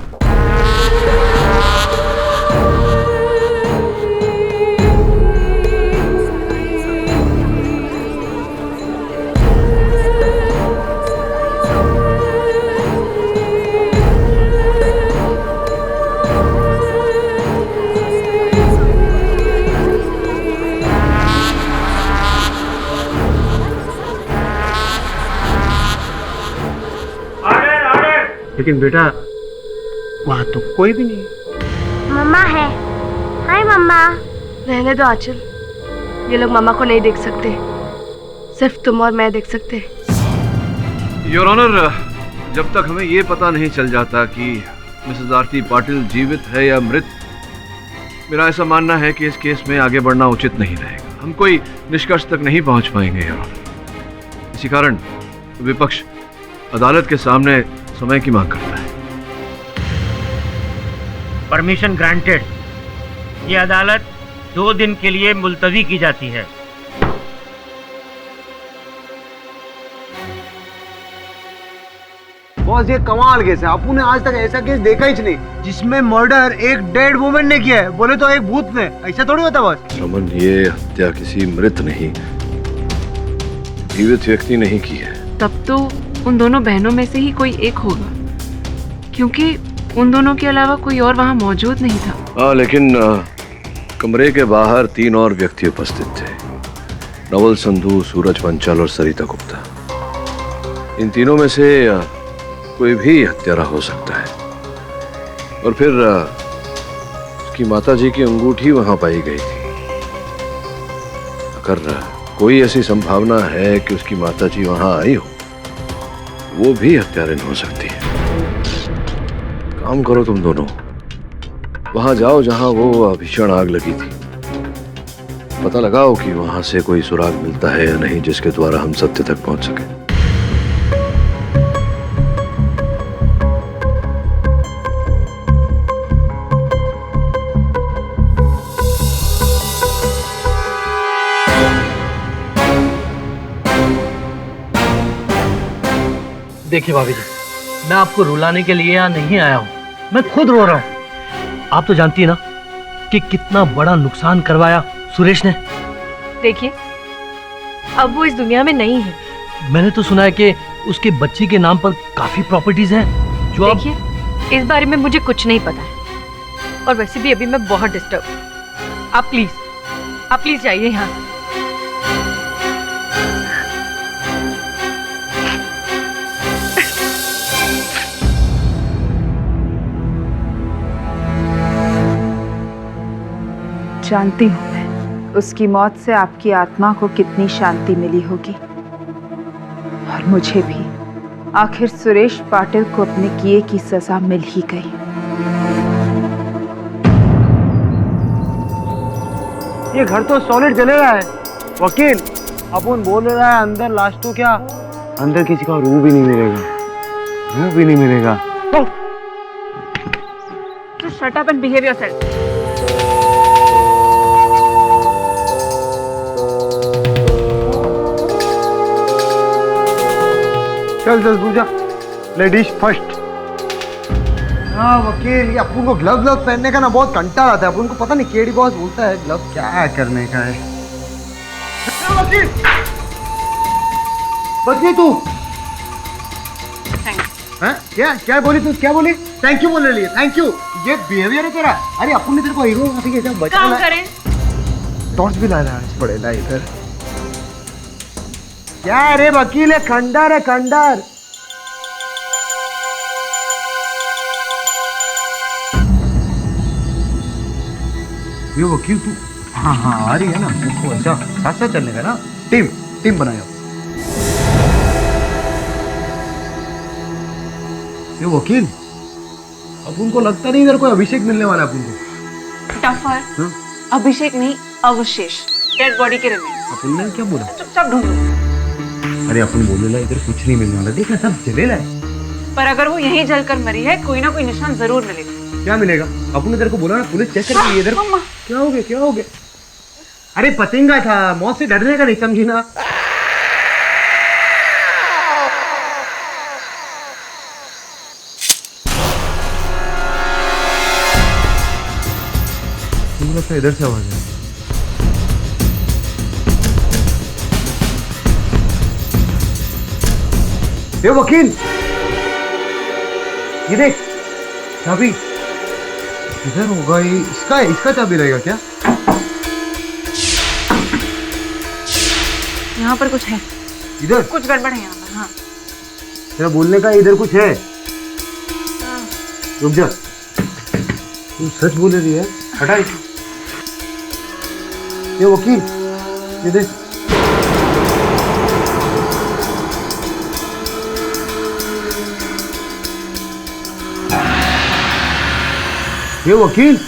लेकिन बेटा वहां तो कोई भी नहीं। मम्मा है। हाय मम्मा। रहने दो आंचल, ये लोग मम्मा को नहीं देख सकते, सिर्फ तुम और मैं देख सकते। योर ऑनर, जब तक हमें ये पता नहीं चल जाता कि मिसेस आरती पाटिल जीवित है या मृत, मेरा ऐसा मानना है कि इस केस में आगे बढ़ना उचित नहीं रहेगा। हम कोई निष्कर्ष तक नहीं पहुंच पाएंगे योर ऑनर। इसी कारण विपक्ष अदालत के सामने समय की मांग करता है। Permission granted. ये अदालत 2 दिन के लिए मुलतवी की जाती है। बॉस ये कमाल केस है। आपू ने आज तक ऐसा केस देखा ही नहीं जिसमें मर्डर एक डेड वुमन ने किया है, बोले तो एक भूत ने। ऐसा थोड़ी होता बॉस। रमन, ये हत्या किसी मृत नहीं, जीवित व्यक्ति नहीं की है। तब तो उन दोनों बहनों में से ही कोई एक होगा, क्योंकि उन दोनों के अलावा कोई और वहां मौजूद नहीं था। हाँ, लेकिन कमरे के बाहर 3 और व्यक्ति उपस्थित थे, नवल संधू, सूरज पंचाल और सरिता गुप्ता। इन तीनों में से कोई भी हत्यारा हो सकता है। और फिर उसकी माताजी की अंगूठी वहां पाई गई थी। अगर कोई ऐसी संभावना है कि उसकी माताजी वहां आई हो, वो भी हत्यारिन हो सकती है। काम करो तुम दोनों, वहां जाओ जहां वो भीषण आग लगी थी। पता लगाओ कि वहां से कोई सुराग मिलता है या नहीं, जिसके द्वारा हम सत्य तक पहुंच सके। देखिए भाभी जी, मैं आपको रुलाने के लिए यहाँ नहीं आया हूँ, मैं खुद रो रहा हूँ। आप तो जानती है ना कि कितना बड़ा नुकसान करवाया सुरेश ने। देखिए, अब वो इस दुनिया में नहीं है। मैंने तो सुना है कि उसके बच्ची के नाम पर काफी प्रॉपर्टीज हैं जो देखिए, इस बारे में मुझे कुछ नहीं पता है, और वैसे भी अभी मैं बहुत डिस्टर्ब हूँ। आप प्लीज जाइए यहाँ से। जानती हूँ मैं उसकी मौत से आपकी आत्मा को कितनी शांति मिली होगी, और मुझे भी। आखिर सुरेश पाटिल को अपने किए की सजा मिल ही गई। ये घर तो सॉलिड जले रहा है वकील। अपन बोल रहा है अंदर लाश तो क्या, अंदर किसी का रूह भी नहीं मिलेगा, रूह भी नहीं मिलेगा। तो shut up and behave yourself. चल चल पूजा, लेडीज फर्स्ट। हाँ वकील, ये अपन को ग्लव पहनने का ना बहुत कंटाल आता है। अपन को पता नहीं केडी बॉस बोलता है ग्लव क्या करने का है। वकील बच गई तू। क्या क्या बोली तू, क्या बोली? थैंक यू बोलने लिए, थैंक यू। ये बिहेवियर है तेरा। अरे अपन ने तेरे को हीरो कैसा बचा टॉर्च भी लाना पड़ेगा इधर। क्या रे वकील है, खंडर है खंडर। ये वकील तू, हाँ हाँ आ रही है ना, उसको ऐसा साथ साथ चलने का ना। टीम बनाओ। ये वकील, अब उनको लगता नहीं इधर कोई अभिषेक मिलने वाला है अपन को। टफर, अभिषेक नहीं, अवशेष, डेड बॉडी के रिमेन्स। अपन ने क्या बोला? चुपचाप ढूंढो। अरे अपन बोलेला इधर कुछ नहीं मिलने वाला, देखना सब जलेला है। पर अगर वो यहीं जलकर मरी है, कोई ना कोई निशान जरूर मिलेगा। क्या मिलेगा? अपन ने तेरे को बोला ना पुलिस चेक करेगी इधर। क्या हो गया, क्या हो गया? अरे पतंगा था, मौत से डरने का नहीं, समझी ना? इधर से आवाज है। ये वकील, ये देख चाबी इधर होगा, ये इसका चाबी रहेगा क्या? यहाँ पर कुछ है। इधर कुछ गड़बड़ है यहाँ पर। हाँ तेरा बोलने का इधर कुछ है। रुक जा, तू सच बोल रही है? हटा इसे। ये वकील, ये देख। ये वकील,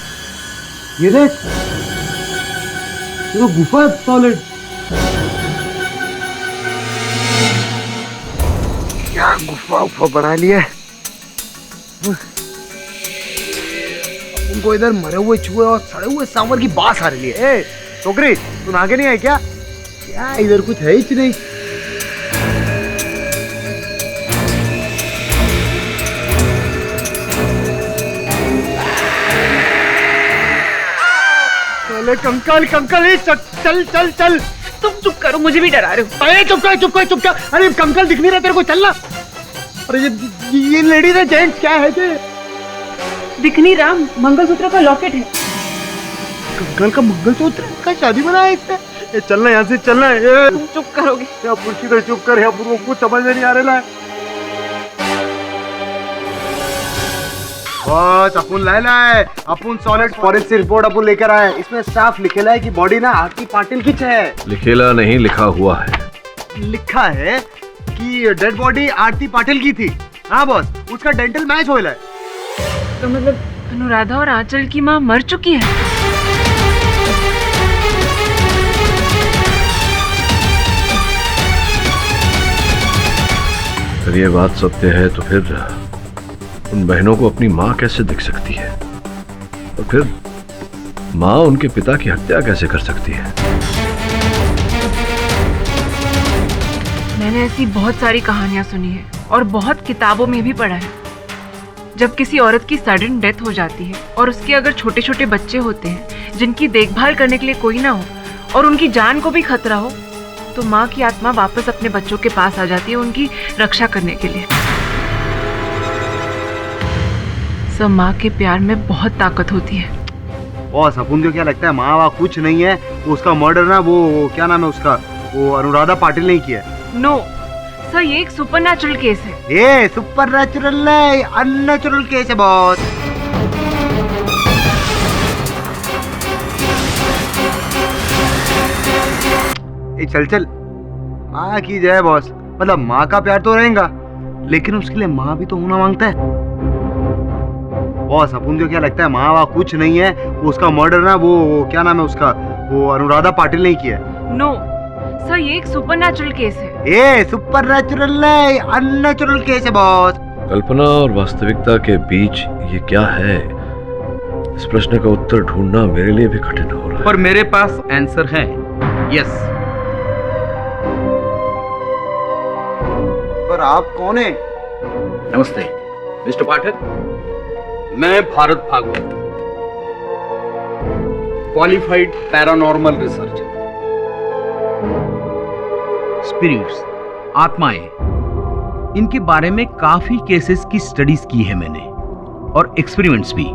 ये देख, ये तो गुफा है सॉलिड। क्या गुफा बना लिया है। उनको इधर मरे हुए चूहे और सड़े हुए सांवर की बास आ रही है। ए छोकरी, तू नहा के नहीं आई क्या? क्या इधर कुछ है ही नहीं। कंकल कंकल, चल चल चल। तुम चुप करो, मुझे भी डरा रहे हो। अरे चुप कर चुप कर चुप कर। अरे कंकल दिख नहीं रहा तेरे को, चलना। अरे ये लेडीज है जेंट्स क्या है? दिख नहीं रहा, मंगलसूत्र का लॉकेट है। कंकल का मंगलसूत्र का शादी बना है इसने। ये चलना, यहाँ से चलना है। तुम चुप करोगे? या पुरुषी तो चुप कर, या पुरुष को समझ में नहीं आ रहा है। बस अपन लाए अपन सॉलिड फॉरेंसिक रिपोर्ट अपन लेकर आए। इसमें साफ लिखेला है कि बॉडी ना आरती पाटिल की है। लिखेला नहीं, लिखा हुआ है। लिखा है कि डेड बॉडी आरती पाटिल की थी। हाँ बॉस, उसका डेंटल मैच होएला है। तो मतलब अनुराधा और आंचल की माँ मर चुकी है? अगर ये बात सत्य है तो फिर उन बहनों को अपनी माँ कैसे दिख सकती है, और फिर माँ उनके पिता की हत्या कैसे कर सकती है? मैंने ऐसी बहुत सारी कहानियां सुनी है और बहुत किताबों में भी पढ़ा है। जब किसी औरत की सडन डेथ हो जाती है और उसके अगर छोटे छोटे बच्चे होते हैं जिनकी देखभाल करने के लिए कोई ना हो और उनकी जान को भी खतरा हो, तो माँ की आत्मा वापस अपने बच्चों के पास आ जाती है उनकी रक्षा करने के लिए। सब माँ के प्यार में बहुत ताकत होती है। बॉस अपन को क्या लगता है माँ वहाँ कुछ नहीं है, वो उसका मर्डर ना वो क्या नाम है उसका, वो अनुराधा पाटिल ने किया है। नो सर, ये एक सुपरनैचुरल केस है। ये सुपरनैचुरल नहीं, अननेचुरल केस है बॉस। चल चल, माँ की जय बॉस। मतलब माँ का प्यार तो रहेगा, लेकिन उसके लिए माँ भी तो होना मांगता है। बॉस अपन को क्या लगता है माँ वहाँ कुछ नहीं है, वो उसका मर्डर ना वो क्या नाम है उसका, वो अनुराधा पाटिल ने किया है। नो सर, ये एक सुपरनैचुरल केस है। ये सुपरनैचुरल नहीं, अननेचुरल केस है बॉस। कल्पना और वास्तविकता के बीच ये क्या है, इस प्रश्न का उत्तर ढूंढना मेरे लिए भी कठिन हो रहा है। पर मेरे पास आंसर है। यस। पर आप कौन है? नमस्ते मिस्टर पाठक, मैं Bharat Bhagwat, qualified paranormal researcher. Spirits, आत्माएं, इनके बारे में काफी केसेस की स्टडीज की है मैंने, और एक्सपेरिमेंट्स भी।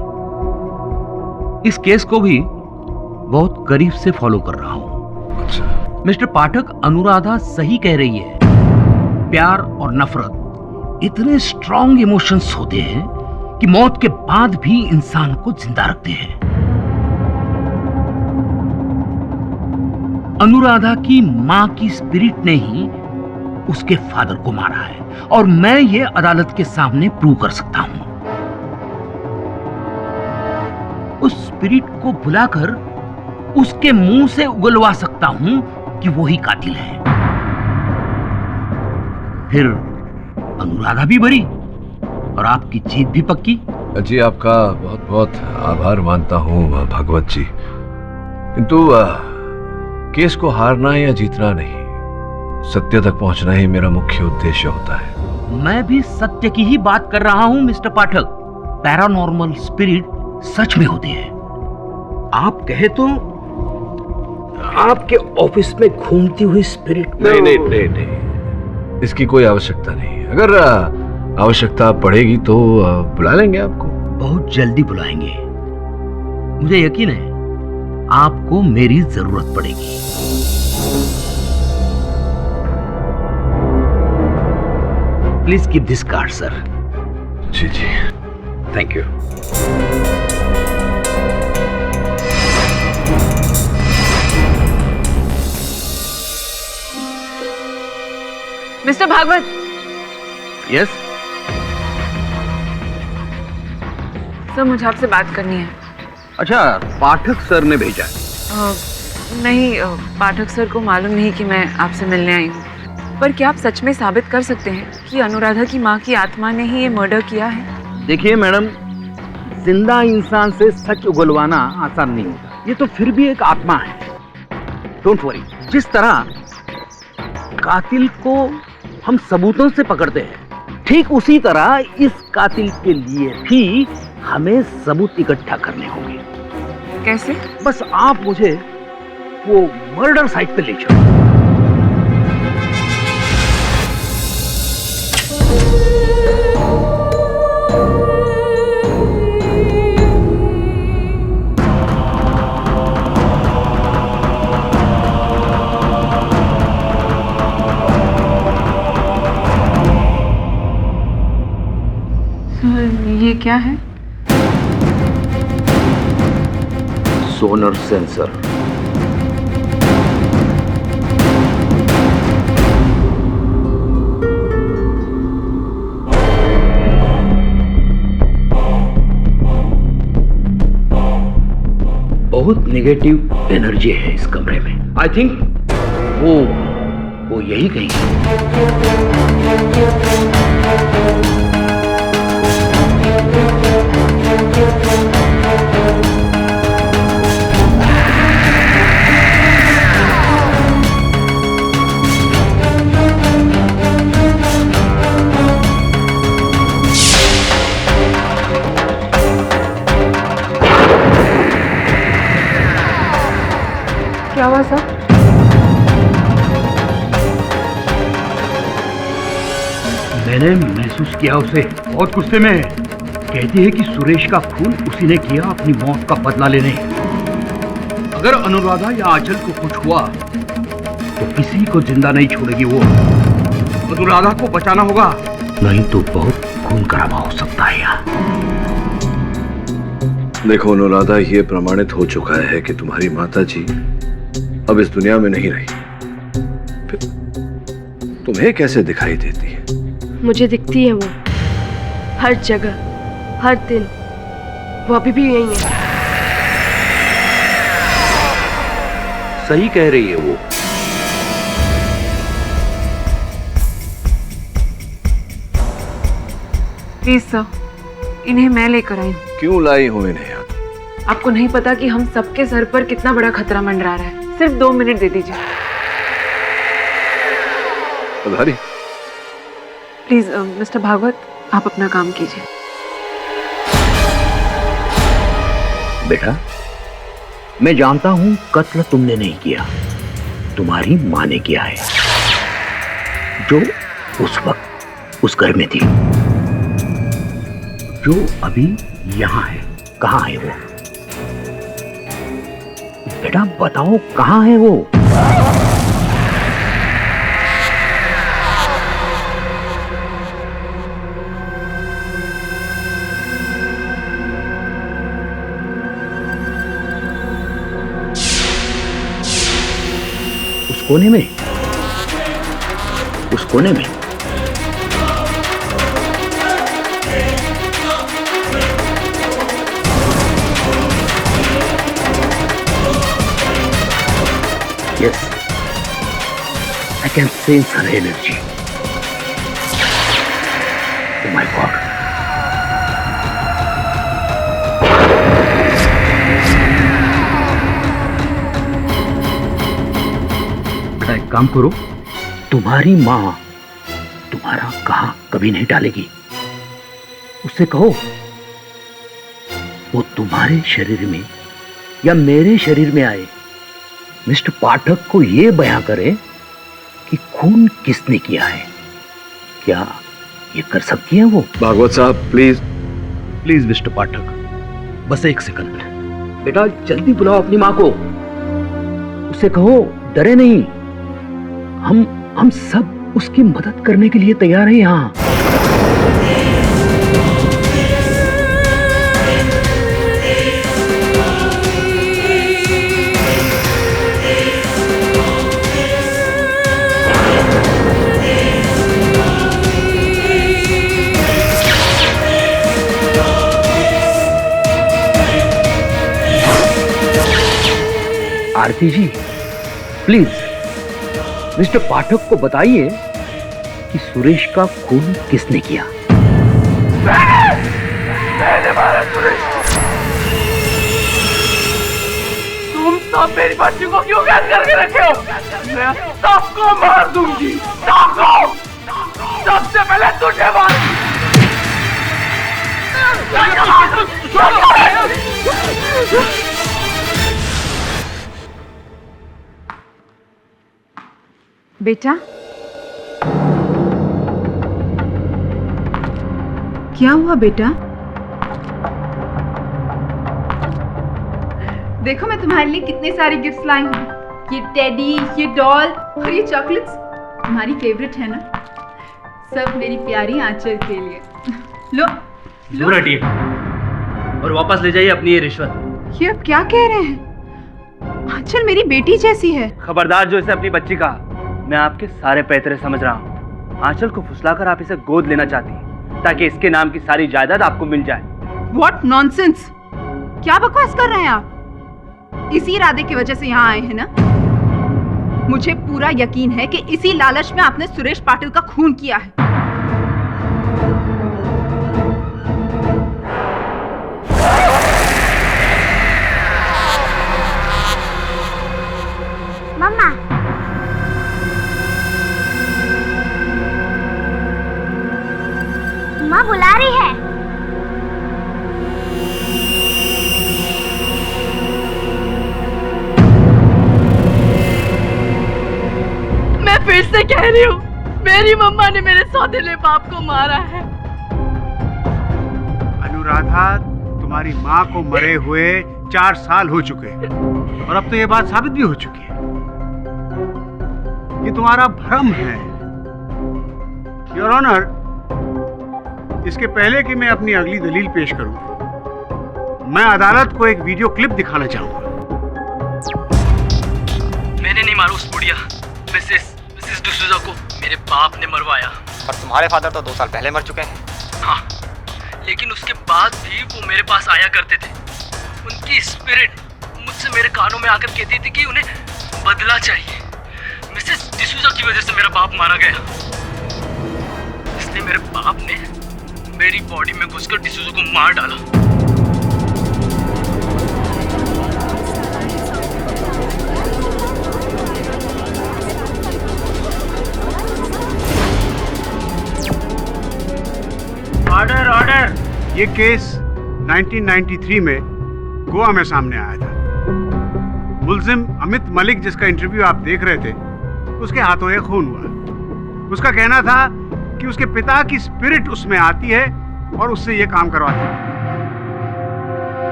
इस केस को भी बहुत करीब से फॉलो कर रहा हूं। अच्छा। मिस्टर पाठक, अनुराधा सही कह रही है। प्यार और नफरत इतने स्ट्रॉन्ग इमोशंस होते हैं कि मौत के बाद भी इंसान को जिंदा रखते हैं। अनुराधा की मां की स्पिरिट ने ही उसके फादर को मारा है, और मैं ये अदालत के सामने प्रूव कर सकता हूं। उस स्पिरिट को बुलाकर उसके मुंह से उगलवा सकता हूं कि वो ही कातिल है। फिर अनुराधा भी बरी और आपकी जीत भी पक्की। जी आपका बहुत बहुत आभार मानता हूँ भागवत जी, किंतु केस को हारना या जीतना नहीं, सत्य तक पहुंचना ही मेरा मुख्य उद्देश्य होता है। मैं भी सत्य की ही बात कर रहा हूं मिस्टर पाठक। पैरानॉर्मल स्पिरिट सच में होती है। आप कहे तो आपके ऑफिस में घूमती हुई स्पिरिट। नहीं, इसकी कोई आवश्यकता नहीं। अगर आवश्यकता पड़ेगी तो बुला लेंगे आपको। बहुत जल्दी बुलाएंगे। मुझे यकीन है आपको मेरी जरूरत पड़ेगी। Please keep this card sir. जी जी, thank you. Mister Bhagwat. Yes sir, मुझे आपसे बात करनी है। अच्छा, पाठक सर ने भेजा है? नहीं, पाठक सर को मालूम नहीं कि मैं आपसे मिलने आई हूँ। पर क्या आप सच में साबित कर सकते हैं कि अनुराधा की माँ की आत्मा ने ही ये मर्डर किया है? देखिए मैडम, जिंदा इंसान से सच उगलवाना आसान नहीं होता। ये तो फिर भी एक आत्मा है। Don't worry. जिस तरह कातिल को हम सबूतों से पकड़ते हैं, ठीक उसी तरह इस कातिल के लिए भी हमें सबूत इकट्ठा करने होंगे। कैसे? बस आप मुझे वो मर्डर साइट पे ले चलो। ये क्या है? सोनर सेंसर। बहुत नेगेटिव एनर्जी है इस कमरे में। आई थिंक वो यही कहीं है। क्या हुआ सर? मैंने महसूस किया उसे बहुत गुस्से में। कहती है कि सुरेश का खून उसी ने किया अपनी मौत का बदला लेने। अगर अनुराधा या आंचल को कुछ हुआ तो किसी को जिंदा नहीं छोड़ेगी वो। अनुराधा को बचाना होगा, नहीं तो बहुत खून खराबा हो सकता है यार। देखो अनुराधा, ये प्रमाणित हो चुका है कि तुम्हारी माता जी अब इस दुनिया में नहीं रही। तुम्हें कैसे दिखाई देती है? मुझे दिखती है वो, हर जगह, हर दिन। वो अभी भी यही है। सही कह रही है वो। प्लीज सर, इन्हें मैं लेकर आई हूँ। क्यों लाई हो इन्हें यार? आपको नहीं पता कि हम सबके सर पर कितना बड़ा खतरा मंडरा रहा है। सिर्फ 2 मिनट दे दीजिए पधारी। प्लीज मिस्टर भागवत, आप अपना काम कीजिए। बेटा, मैं जानता हूं कत्ल तुमने नहीं किया, तुम्हारी मां ने किया है, जो उस वक्त उस घर में थी, जो अभी यहां है। कहां है वो? बेटा बताओ, कहां है वो? उस कोने में, उस कोने में। Yes, I can sense her energy. Oh my God. काम करो, तुम्हारी माँ तुम्हारा कहा कभी नहीं टालेगी। उससे कहो वो तुम्हारे शरीर में या मेरे शरीर में आए, मिस्टर पाठक को ये बयां करे कि खून किसने किया है। क्या ये कर सकती है वो? भागवत साहब प्लीज। प्लीज मिस्टर पाठक, बस एक सेकंड। बेटा जल्दी बुलाओ अपनी माँ को, उसे कहो डरे नहीं, हम सब उसकी मदद करने के लिए तैयार हैं यहाँ। आरती जी प्लीज मिस्टर पाठक को बताइए कि सुरेश का खून किसने किया। मैंने मारा सुरेश। तुम सब मेरी बच्ची को क्यों कैद करके रखे हो? मैं सबको मार दूंगी, सबको। सबसे पहले तुझे मार। बेटा क्या हुआ बेटा? देखो मैं तुम्हारे लिए कितने सारे गिफ्ट्स लाई हूँ। ये टेडी, ये डॉल और ये चॉकलेट्स तुम्हारी फेवरेट है ना? सब मेरी प्यारी आंचल के लिए। लो दूर हटिए और वापस ले जाइए अपनी ये रिश्वत। ये अब क्या कह रहे हैं? आंचल मेरी बेटी जैसी है। खबरदार जो इसे अपनी बच्ची कहा। मैं आपके सारे पैतरे समझ रहा हूँ। आंचल को फुसलाकर आप इसे गोद लेना चाहती हैं ताकि इसके नाम की सारी जायदाद आपको मिल जाए। What nonsense! क्या बकवास कर रहे हैं आप? इसी इरादे की वजह से यहाँ आए हैं ना? मुझे पूरा यकीन है कि इसी लालच में आपने सुरेश पाटिल का खून किया है। मम्मा माँ बुला रही है। मैं फिर से कह रही हूँ, मेरी मम्मा ने मेरे सौतेले बाप को मारा है। अनुराधा, तुम्हारी माँ को मरे हुए 4 साल हो चुके हैं और अब तो ये बात साबित भी हो चुकी है। ये तुम्हारा भ्रम है। योर ऑनर, इसके पहले कि मैं अपनी अगली दलील पेश करूं, मैं अदालत को एक वीडियो क्लिप दिखाना चाहूंगा। मैंने नहीं मारा उस बुढ़िया मिसेस डिसूजा को, मेरे बाप ने मरवाया। पर तुम्हारे फादर तो 2 साल पहले मर चुके हैं। हाँ, लेकिन उसके बाद भी वो मेरे पास आया करते थे। उनकी स्पिरिट मुझसे मेरे कानों में आकर कहती थी कि उन्हें बदला चाहिए। मिसेस डिसूजा की वजह से मेरा बाप मारा गया, इसलिए मेरे बाप ने मेरी बॉडी में घुसकर डिसूजा को मार डाला। Order order. ये केस 1993 में गोवा में सामने आया था। मुल्जिम अमित मलिक, जिसका इंटरव्यू आप देख रहे थे, उसके हाथों ये खून हुआ। उसका कहना था कि उसके पिता की स्पिरिट उसमें आती है और उससे ये काम करवाती है,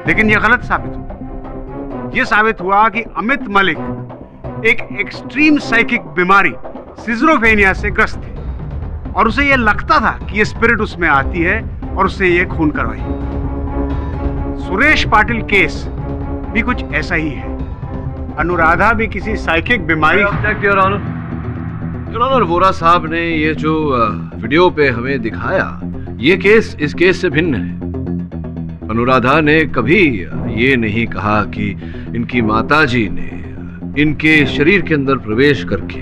लेकिन ये गलत साबित हुआ। ये साबित हुआ कि अमित मलिक एक एक्सट्रीम साइकिक बीमारी सिजरोफेनिया से ग्रस्त थे और उसे ये लगता था कि ये स्पिरिट उसमें आती है और उससे ये खून करवाई। सुरेश पाटिल केस भी कुछ ऐसा ही है। अनुराधा भी किसी साइकिक बीमारी। वोरा साहब ने ये जो वीडियो पे हमें दिखाया, ये केस इस केस से भिन्न है। अनुराधा ने कभी ये नहीं कहा कि इनकी माताजी ने इनके शरीर के अंदर प्रवेश करके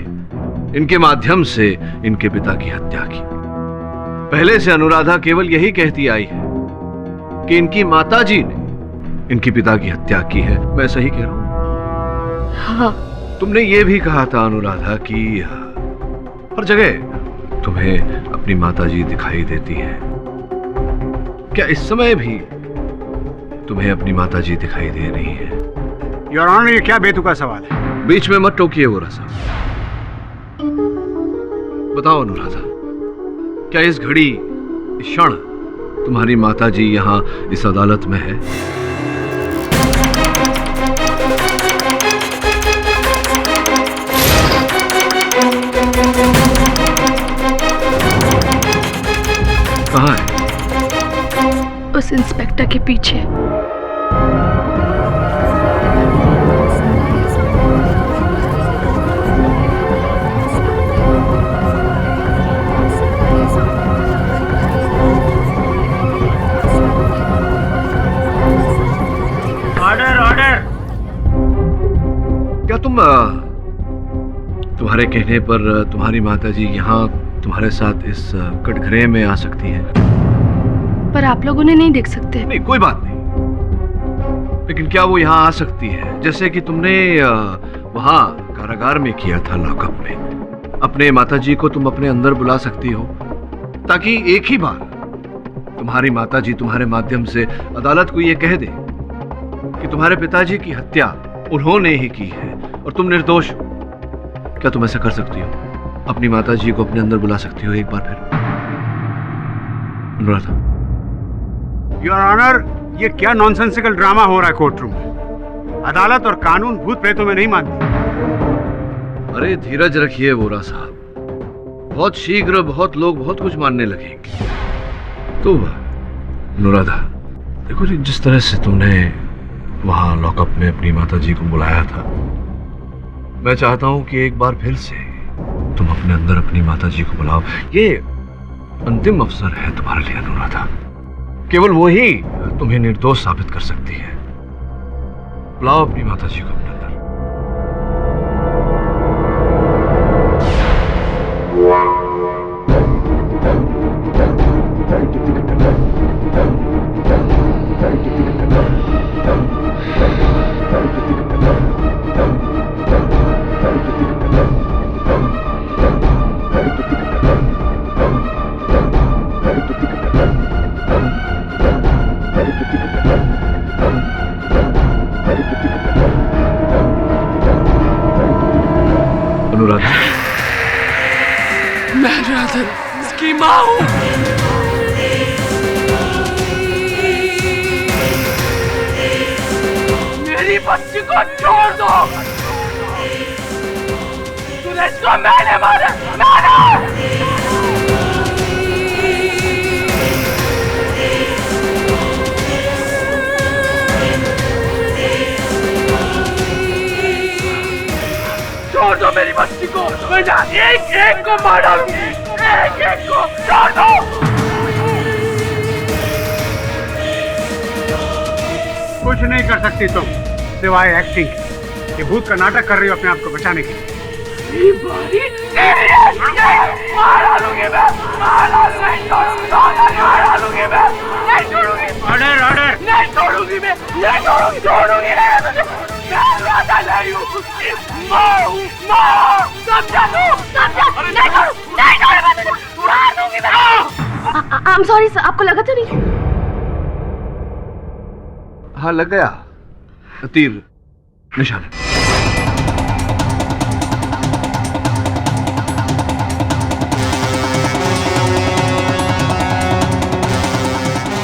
इनके माध्यम से इनके पिता की हत्या की। पहले से अनुराधा केवल यही कहती आई है कि इनकी माताजी ने इनके पिता की हत्या की है। मैं सही कह रहा हूँ? हाँ, तुमने ये भी कहा था अनुराधा कि हर जगह तुम्हें अपनी माताजी दिखाई देती हैं। क्या इस समय भी तुम्हें अपनी माताजी दिखाई दे रही है? योर ऑनर, ये क्या बेतुका सवाल है? बीच में मत टोकिए वोरा साहब। बताओ अनुराधा, क्या इस घड़ी, इस क्षण तुम्हारी माताजी यहाँ इस अदालत में है? कहाँ है? उस इंस्पेक्टर के पीछे। Order order. क्या तुम्हारे कहने पर तुम्हारी माताजी यहाँ तुम्हारे साथ इस कटघरे में आ सकती हैं? पर आप लोग उन्हें नहीं देख सकते। नहीं, कोई बात नहीं, लेकिन क्या वो यहाँ आ सकती है जैसे कि तुमने वहाँ कारागार में किया था, लॉकअप में? अपने माताजी को तुम अपने अंदर बुला सकती हो ताकि एक ही बार तुम्हारी माताजी तुम्हारे माध्यम से अदालत को ये कह दे कि तुम्हारे पिताजी की हत्या उन्होंने ही की है और तुम निर्दोष हो। क्या तुम ऐसा कर सकती हो? अपनी माताजी को अपने अंदर बुला सकती हो एक बार फिर? अनुराधा। योर ऑनर, ये क्या नॉनसेंसिकल ड्रामा हो रहा है कोर्ट रूम में? अदालत और कानून भूत प्रेतों में नहीं मानती। अरे धीरज रखिए वोरा साहब, बहुत शीघ्र बहुत लोग बहुत कुछ मानने लगेंगे। तो अनुराधा, देखो जी, जिस तरह से तुमने वहां लॉकअप में अपनी माताजी को बुलाया था, मैं चाहता हूं कि एक बार फिर से तुम अपने अंदर अपनी माताजी को बुलाओ। ये अंतिम अवसर है तुम्हारे लिए अनुराधा। केवल वो ही तुम्हें निर्दोष साबित कर सकती है। बुलाओ अपनी माताजी को अपने अंदर। अनुराधा, मैं राधा इसकी माँ हूँ। मेरी बच्ची को छोड़ दो। सुरेश को मैंने मारा। छोड़ दो मेरी बच्ची को, मैं एक एक को मार डालूंगी, एक एक को छोड़ दो। कुछ नहीं कर सकती तुम सिवाय एक्टिंग। ये भूत का नाटक कर रही हो अपने आप को बचाने के लिए। मार डालूंगी मैं, मार डालूंगी मैं, नहीं छोड़ूंगी। Order order. नहीं छोड़ूंगी मैं, नहीं छोड़ूंगी, छोड़ूंगी नहीं। मैं राधा नहीं हूँ, माँ हूँ, माँ। समझा तू? समझा? नहीं छोड़ू, नहीं छोड़ू, मार दूंगी मैं। I'm sorry सर, आपको लगा तो नहीं? हाँ, लग गया तीर निशान।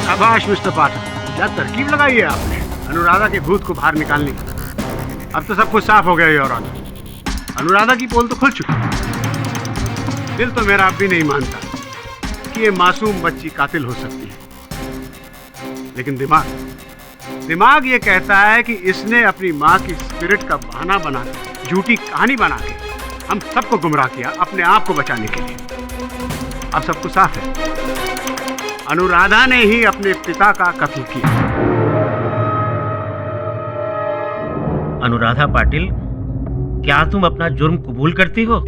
शाबाश मिस्टर पाठक, क्या तरकीब लगाई है आपने अनुराधा के भूत को बाहर निकालने की। अब तो सब कुछ साफ हो गया योर ऑनर। अनुराधा की पोल तो खुल चुकी है। दिल तो मेरा अब भी नहीं मानता कि ये मासूम बच्ची कातिल हो सकती है, लेकिन दिमाग ये कहता है कि इसने अपनी माँ की स्पिरिट का बहाना बना के, झूठी कहानी बना के हम सबको गुमराह किया अपने आप को बचाने के लिए। अब सब कुछ साफ है, अनुराधा ने ही अपने पिता का कत्ल किया। अनुराधा पाटिल, क्या तुम अपना जुर्म कबूल करती हो?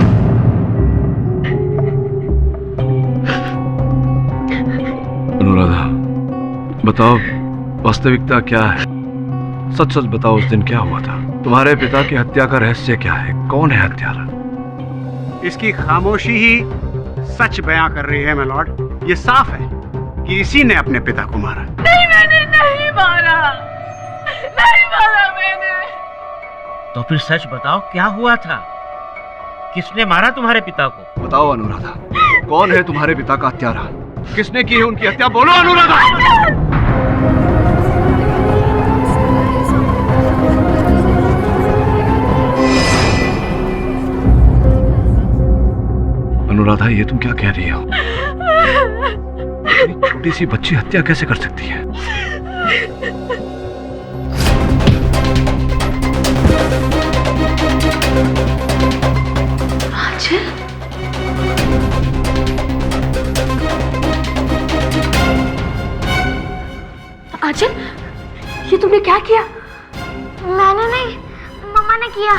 अनुराधा, बताओ वास्तविकता क्या है? सच सच बताओ, उस दिन क्या हुआ था? तुम्हारे पिता की हत्या का रहस्य क्या है? कौन है हत्यारा? इसकी खामोशी ही सच बयां कर रही है माय लॉर्ड। ये साफ है कि इसी ने अपने पिता को मारा। नहीं, मैंने नहीं मारा, नहीं मारा मैंने। तो फिर सच बताओ, क्या हुआ था? किसने मारा तुम्हारे पिता को? बताओ अनुराधा, कौन है तुम्हारे पिता का हत्यारा? किसने की है उनकी हत्या? बोलो अनुराधा। अनुराधा, ये तुम क्या कह रही हो? छोटी सी बच्ची हत्या कैसे कर सकती है? आंचल, आंचल, ये तुमने क्या किया? मैंने नहीं, मम्मा ने किया।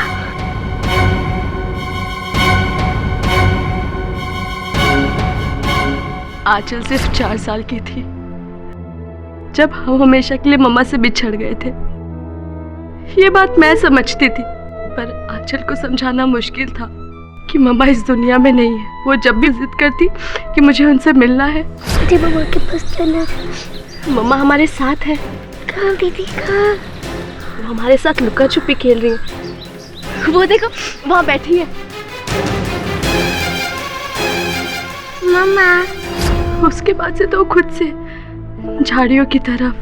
आंचल सिर्फ 4 साल की थी जब हम हमेशा के लिए मम्मा से बिछड़ गए थे। ये बात मैं समझती थी, पर आंचल को समझाना मुश्किल था कि मम्मा इस दुनिया में नहीं है। वो जब भी जिद करती कि मुझे उनसे मिलना है, दीदी मम्मा के पास चलो। मम्मा हमारे साथ है। कहाँ दीदी, कहाँ? वो हमारे साथ लुका छुपी खेल रही है। वो देखो, वहाँ बैठी है मम्मा। उसके बाद से तो खुद से झाड़ियों की तरफ,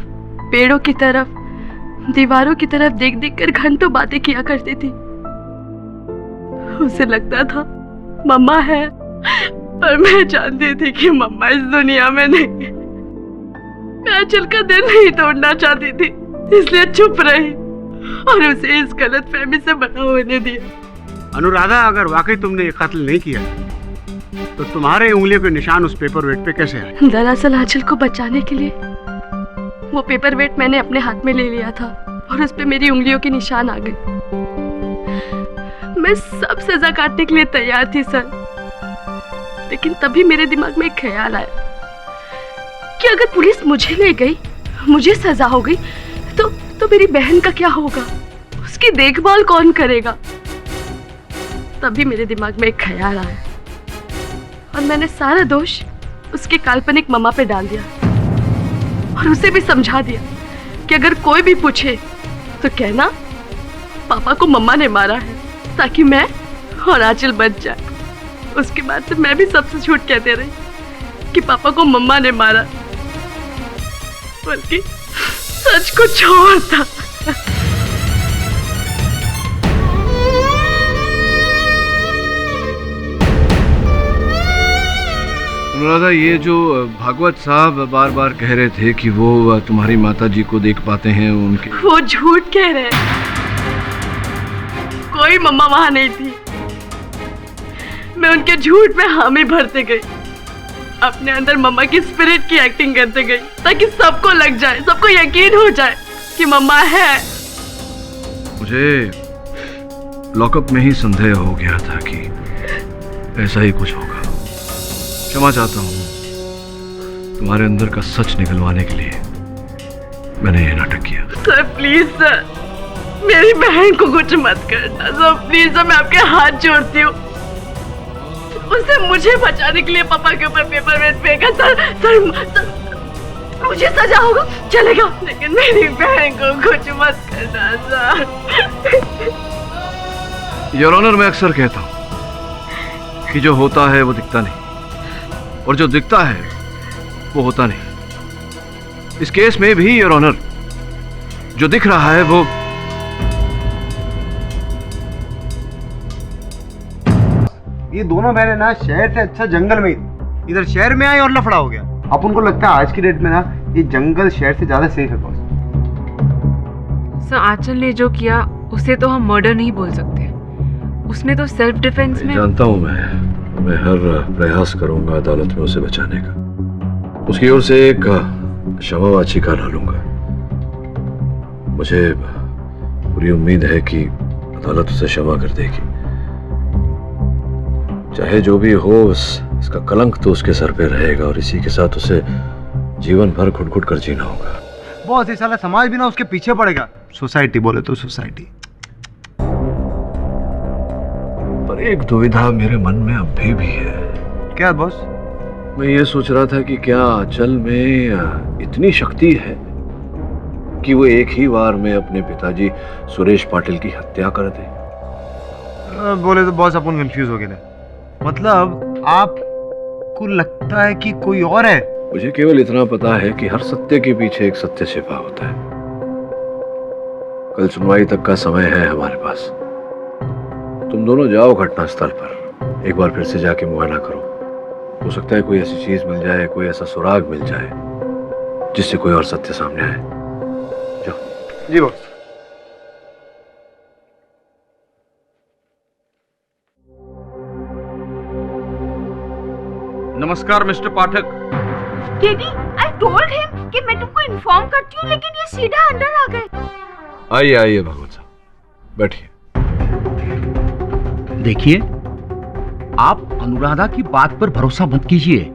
पेड़ों की तरफ, दीवारों की तरफ देख देख कर घंटों बातें किया करती थी। उसे लगता था मम्मा है, पर मैं जानती थी कि मम्मा इस दुनिया में नहीं है। मैं आंचल का दिल नहीं तोड़ना चाहती थी, इसलिए चुप रही और उसे इस गलतफहमी से बना होने दिया। अनुराधा, अगर वाकई तुमने ये कत्ल नहीं किया तो तुम्हारे उंगलियों के निशान उस पेपर वेट पे कैसे आए? दरअसल आंचल को बचाने के लिए वो पेपर वेट मैंने अपने हाथ में ले लिया था और उस पे मेरी उंगलियों के निशान आ गए। मैं सब सजा काटने के लिए तैयार थी सर, लेकिन तभी मेरे दिमाग में एक ख्याल आया कि अगर पुलिस मुझे ले गई, मुझे सजा हो गई, तो मेरी बहन का क्या होगा? उसकी देखभाल कौन करेगा? तभी मेरे दिमाग में एक ख्याल आया और मैंने सारा दोष उसके काल्पनिक मम्मा पे डाल दिया और उसे भी समझा दिया कि अगर कोई भी पूछे तो कहना पापा को मम्मा ने मारा है, ताकि मैं और आंचल बच जाए। उसके बाद से मैं भी सबसे झूठ कहते रही कि पापा को मम्मा ने मारा, बल्कि सच कुछ और था। अनुराधा, ये जो भागवत साहब बार बार कह रहे थे कि वो तुम्हारी माता जी को देख पाते हैं, उनके वो झूठ कह रहे हैं। कोई मम्मा वहां नहीं थी। मैं उनके झूठ में हामी भरते गई, अपने अंदर मम्मा की स्पिरिट की एक्टिंग करते गई, ताकि सबको लग जाए, सबको यकीन हो जाए कि मम्मा है। मुझे लॉकअप में ही संदेह हो गया था कि ऐसा ही कुछ होगा। क्षमा चाहता हूँ, तुम्हारे अंदर का सच निकलवाने के लिए मैंने ये नाटक किया। सर प्लीज सर, मेरी बहन को कुछ मत करना सर, प्लीज सर, मैं आपके हाथ जोड़ती हूँ। उसने मुझे बचाने के लिए पापा के ऊपर पेपर वेट फेंका सर, मुझे सजा होगा चलेगा, लेकिन मेरी बहन को कुछ मत करना सर। योर ऑनर, मैं अक्सर कहता हूँ कि जो होता है वो दिखता नहीं, और जो दिखता है वो होता नहीं। इस केस में भी योर ऑनर, जो दिख रहा है वो ये दोनों बहनें ना शहर से अच्छा जंगल में ही, इधर शहर में आए और लफड़ा हो गया। अब उनको लगता है आज की डेट में ना ये जंगल शहर से ज्यादा सेफ है बॉस। सर, आंचल ने जो किया उसे तो हम मर्डर नहीं बोल सकते, उसने तो सेल्फ डिफेंस में। जानता हूं मैं हर प्रयास करूंगा अदालत में उसे बचाने का। उसकी ओर से एक क्षमा याचिका डालूंगा। मुझे पूरी उम्मीद है कि अदालत उसे क्षमा कर देगी। चाहे जो भी हो, इसका कलंक तो उसके सर पे रहेगा और इसी के साथ उसे जीवन भर घुट-घुट कर जीना होगा। बॉस, ये साला समाज भी ना उसके पीछे पड़ेगा। सोसाइटी बोले तो सोसाइटी। पर एक दुविधा मेरे मन में अभी भी है। क्या बॉस? मैं ये सोच रहा था कि क्या आंचल में इतनी शक्ति है कि वो एक ही बार में अपने पिताजी सुरेश पाटिल की हत्या कर दे। बोले तो बॉस अपन कंफ्यूज हो गए। मतलब आपको लगता है कि कोई और है? मुझे केवल इतना पता है कि हर सत्य के पीछे एक सत्य छिपा होता है। कल सुनवाई तक का समय है हमारे पास। तुम दोनों जाओ घटनास्थल पर, एक बार फिर से जाके मुआयना करो। हो सकता है कोई ऐसी चीज मिल जाए, कोई ऐसा सुराग मिल जाए जिससे कोई और सत्य सामने आए। जाओ। जी बॉस। नमस्कार mister Pathak. KD, I told him कि मैं तुमको इन्फॉर्म करती हूँ, लेकिन ये सीधा अंदर आ गए। आइए आइए भागवत साहब, बैठिए। देखिए, आप अनुराधा की बात पर भरोसा मत कीजिए।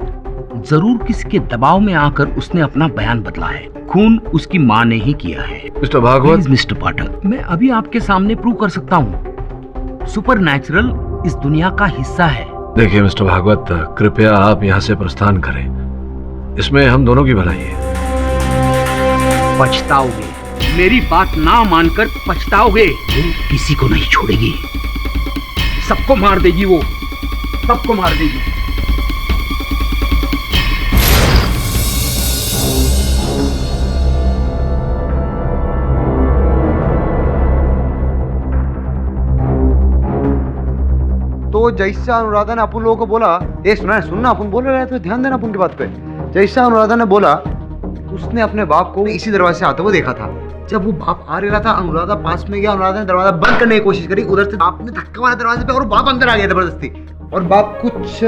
जरूर किसी के दबाव में आकर उसने अपना बयान बदला है। खून उसकी माँ ने ही किया है। मिस्टर भागवत। मिस्टर पाठक, मैं अभी आपके सामने प्रूव कर सकता हूँ। सुपरनैचुरल इस दुनिया का हिस्सा है। देखिए मिस्टर भागवत, कृपया आप यहाँ से प्रस्थान करें। इसमें हम दोनों की भलाई है। पछताओगे, मेरी बात ना मानकर पछताओगे। वो किसी को नहीं छोड़ेगी, सबको मार देगी। वो सबको मार देगी। तो जैसा अनुराधा ने अपन लोगों को बोला, ये सुनना अपन बोल रहे थे, तो ध्यान देना अपन की बात पे। जैसा अनुराधा ने बोला, उसने अपने बाप को इसी दरवाजे से आते हुए देखा था। जब वो बाप आ रहा था, अनुराधा पास में गया, अनुराधा ने दरवाजा बंद करने की कोशिश करी। उधर से बाप ने धक्का मारा दरवाजे पे और बाप अंदर आ गया जबरदस्ती। और बाप कुछ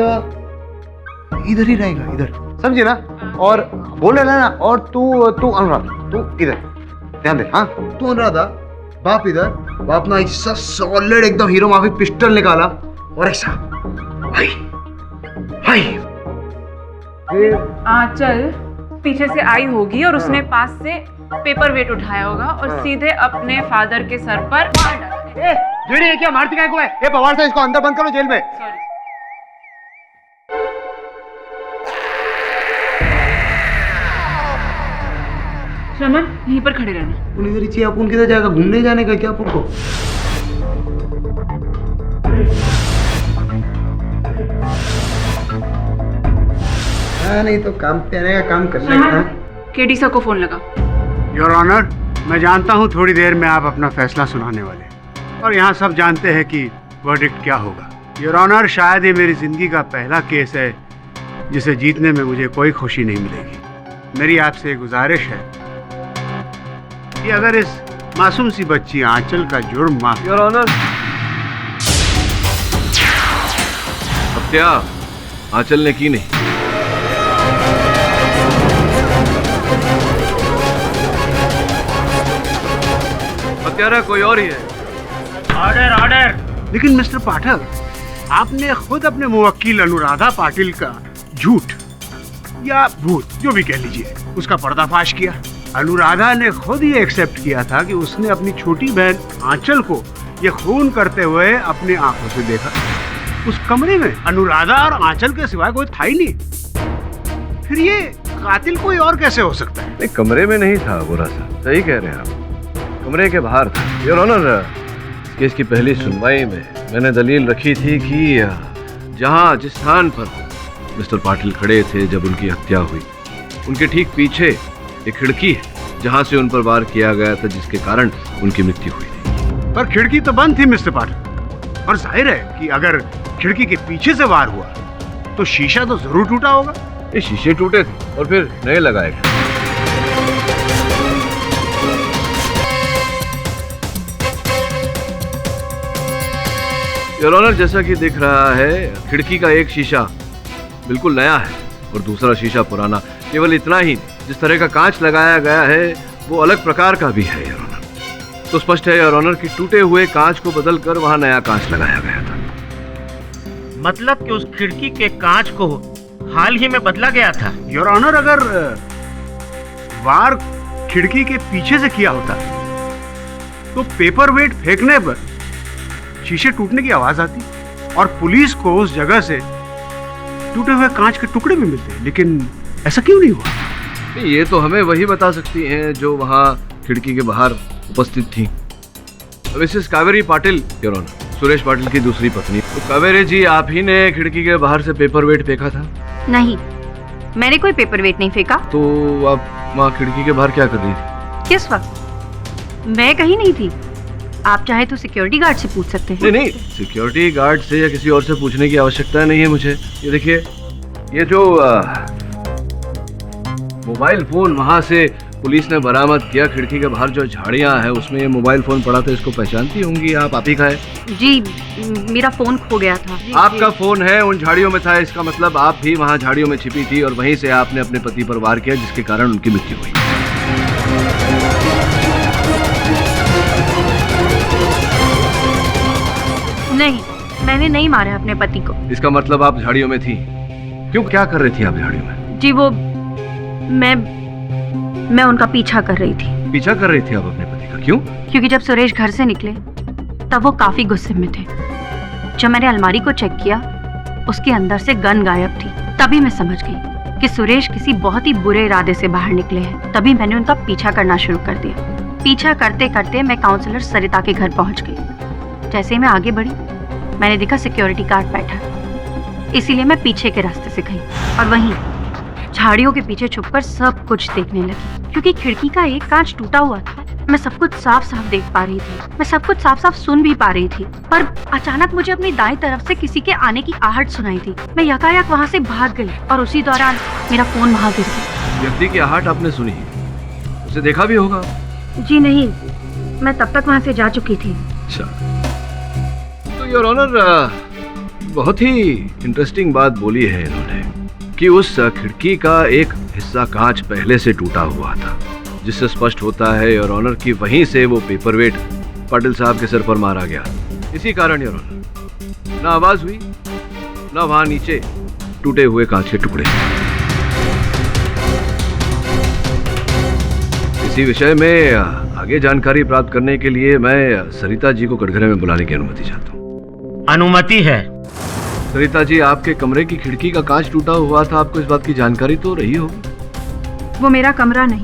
इधर ही रहेगा, इधर, समझे ना? और बोल रहे ना, और तू अनुराधा, तू इधर ध्यान दे। हाँ, तू अनुराधा, बाप इधर। बाप ना ऐसा सॉलिड एकदम हीरो माफी पिस्टल निकाला और ऐसा हाय हाय। आंचल पीछे से आई होगी और उसने पास से पेपर वेट उठाया होगा और सीधे अपने फादर के सर पर मार डाला। जेडी क्या मारती काय को है? ये पवार से इसको अंदर बंद करो जेल में। सॉरी। श्रमण, यहीं पर खड़े रहना। उन इधर ही अपन किधर जाएगा? घूमने जाने का क्या अपन को? नहीं तो काम पे आने का काम कर लेगा। केडी सर को फोन लगा। योर ऑनर, मैं जानता हूँ थोड़ी देर में आप अपना फैसला सुनाने वाले, और यहाँ सब जानते हैं कि वर्डिक्ट क्या होगा। योर ऑनर, शायद ये मेरी जिंदगी का पहला केस है जिसे जीतने में मुझे कोई खुशी नहीं मिलेगी। मेरी आपसे गुजारिश है कि अगर इस मासूम सी बच्ची आंचल का जुर्म माफ। योर ऑनर, हत्या आंचल ने की नहीं। हत्यारा कोई और ही है। Order order. लेकिन मिस्टर पाठक, आपने खुद अपने मुवक्किल अनुराधा पाटिल का झूठ या भूत, जो भी कह लीजिए, उसका पर्दाफाश किया। अनुराधा ने खुद ये एक्सेप्ट किया था कि उसने अपनी छोटी बहन आंचल को ये खून करते हुए अपनी आंखों से देखा। उस कमरे में अनुराधा और आंचल के सिवाय कोई था ही नहीं। फिर ये कातिल कोई और कैसे हो सकता है? नहीं, कमरे में नहीं था गोरा साहब, सही कह रहे हैं आप, कमरे के बाहर था। योर ऑनर, केस की पहली सुनवाई में मैंने दलील रखी थी कि जहां जिस स्थान पर मिस्टर पाटिल खड़े थे जब उनकी हत्या हुई, उनके ठीक पीछे एक खिड़की है जहां से उन पर वार किया गया था, जिसके कारण उनकी मृत्यु हुई थी। पर खिड़की तो बंद थी मिस्टर पाटिल, और जाहिर है कि अगर खिड़की के पीछे से वार हुआ तो शीशा तो जरूर टूटा होगा। ये शीशे टूटे थे और फिर नए लगाए गए। योर ऑनर, जैसा कि दिख रहा है, खिड़की का एक शीशा बिल्कुल नया है और दूसरा शीशा पुराना। केवल इतना ही, जिस तरह का कांच लगाया गया है वो अलग प्रकार का भी है। योर ऑनर, तो स्पष्ट है योर ऑनर कि टूटे हुए कांच को बदलकर वहां नया कांच लगाया गया था। मतलब कि उस खिड़की के कांच को हाल ही में बदला गया था। योर ऑनर, अगर वार खिड़की के पीछे से किया होता तो पेपर वेट फेंकने पर शीशे टूटने की आवाज आती और पुलिस को उस जगह से टूटे हुए कांच के टुकड़े भी मिलते हैं, लेकिन ऐसा क्यों नहीं हुआ? ये तो हमें वही बता सकती हैं जो वहाँ खिड़की के बाहर उपस्थित थी। Missus Kaveri Patil, your honour, Suresh Patil की दूसरी पत्नी। तो कावेरी जी, आप ही ने खिड़की के बाहर से पेपर वेट फेंका था? नहीं, मैंने कोई पेपर वेट नहीं फेंका। तो आप वहाँ खिड़की के बाहर क्या कर रही थी? किस वक्त? मैं कहीं नहीं थी। आप चाहे तो सिक्योरिटी गार्ड से पूछ सकते हैं। नहीं, सिक्योरिटी गार्ड से या किसी और से पूछने की आवश्यकता नहीं है मुझे। ये देखिए, ये जो मोबाइल फोन वहाँ से पुलिस ने बरामद किया, खिड़की के बाहर जो झाड़ियाँ हैं उसमें ये मोबाइल फोन पड़ा था, इसको पहचानती होंगी आप ही का है? जी, मेरा फोन खो गया था। आपका फोन है, उन झाड़ियों में था, इसका मतलब आप भी वहाँ झाड़ियों में छिपी थी और वहीं से आपने अपने पति पर वार किया, जिसके कारण उनकी मृत्यु हुई। नहीं, मैंने नहीं मारा अपने पति को। इसका मतलब आप झाड़ियों में थी। क्यों, क्या कर रही थी आप झाड़ियों में? जी वो मैं उनका पीछा कर रही थी। पीछा कर रही थी आप अपने पति का? क्यों? क्योंकि जब सुरेश घर से निकले तब वो काफी गुस्से में थे। जब मैंने अलमारी को चेक किया, उसके अंदर से गन गायब थी। तभी मैं समझ गई कि सुरेश किसी बहुत ही बुरे इरादे से बाहर निकले हैं। तभी मैंने उनका पीछा करना शुरू कर दिया। पीछा करते करते मैं काउंसलर सरिता के घर पहुंच गई। जैसे ही मैं आगे बढ़ी, मैंने देखा सिक्योरिटी गार्ड बैठा। इसीलिए मैं पीछे के रास्ते से गई और वहीं झाड़ियों के पीछे छुपकर सब कुछ देखने लगी। क्योंकि खिड़की का एक कांच टूटा हुआ था, मैं सब कुछ साफ साफ देख पा रही थी। मैं सब कुछ साफ साफ सुन भी पा रही थी। पर अचानक मुझे अपनी दाईं तरफ से किसी के आने की आहट सुनाई थी। मैं यकायक वहाँ से भाग गई और उसी दौरान मेरा फोन वहाँ गिर गया। व्यक्ति की आहट आपने सुनी, उसे देखा भी होगा? जी नहीं, मैं तब तक वहाँ से जा चुकी थी। अच्छा, तो योर ऑनर, बहुत ही इंटरेस्टिंग बात बोली है इन्होंने कि उस खिड़की का एक हिस्सा कांच पहले से टूटा हुआ था, जिससे स्पष्ट होता है योर ऑनर कि वहीं से वो पेपरवेट पाटिल साहब के सिर पर मारा गया। इसी कारण योर ऑनर, ना आवाज हुई, ना वहां नीचे टूटे हुए कांच के टुकड़े। इसी विषय में आगे जानकारी प्राप्त करने के लिए मैं सरिता जी को कटघरे में बुलाने की अनुमति चाहता हूँ। अनुमति है। सरिता जी, आपके कमरे की खिड़की का कांच टूटा हुआ था, आपको इस बात की जानकारी तो रही होगी? वो मेरा कमरा नहीं,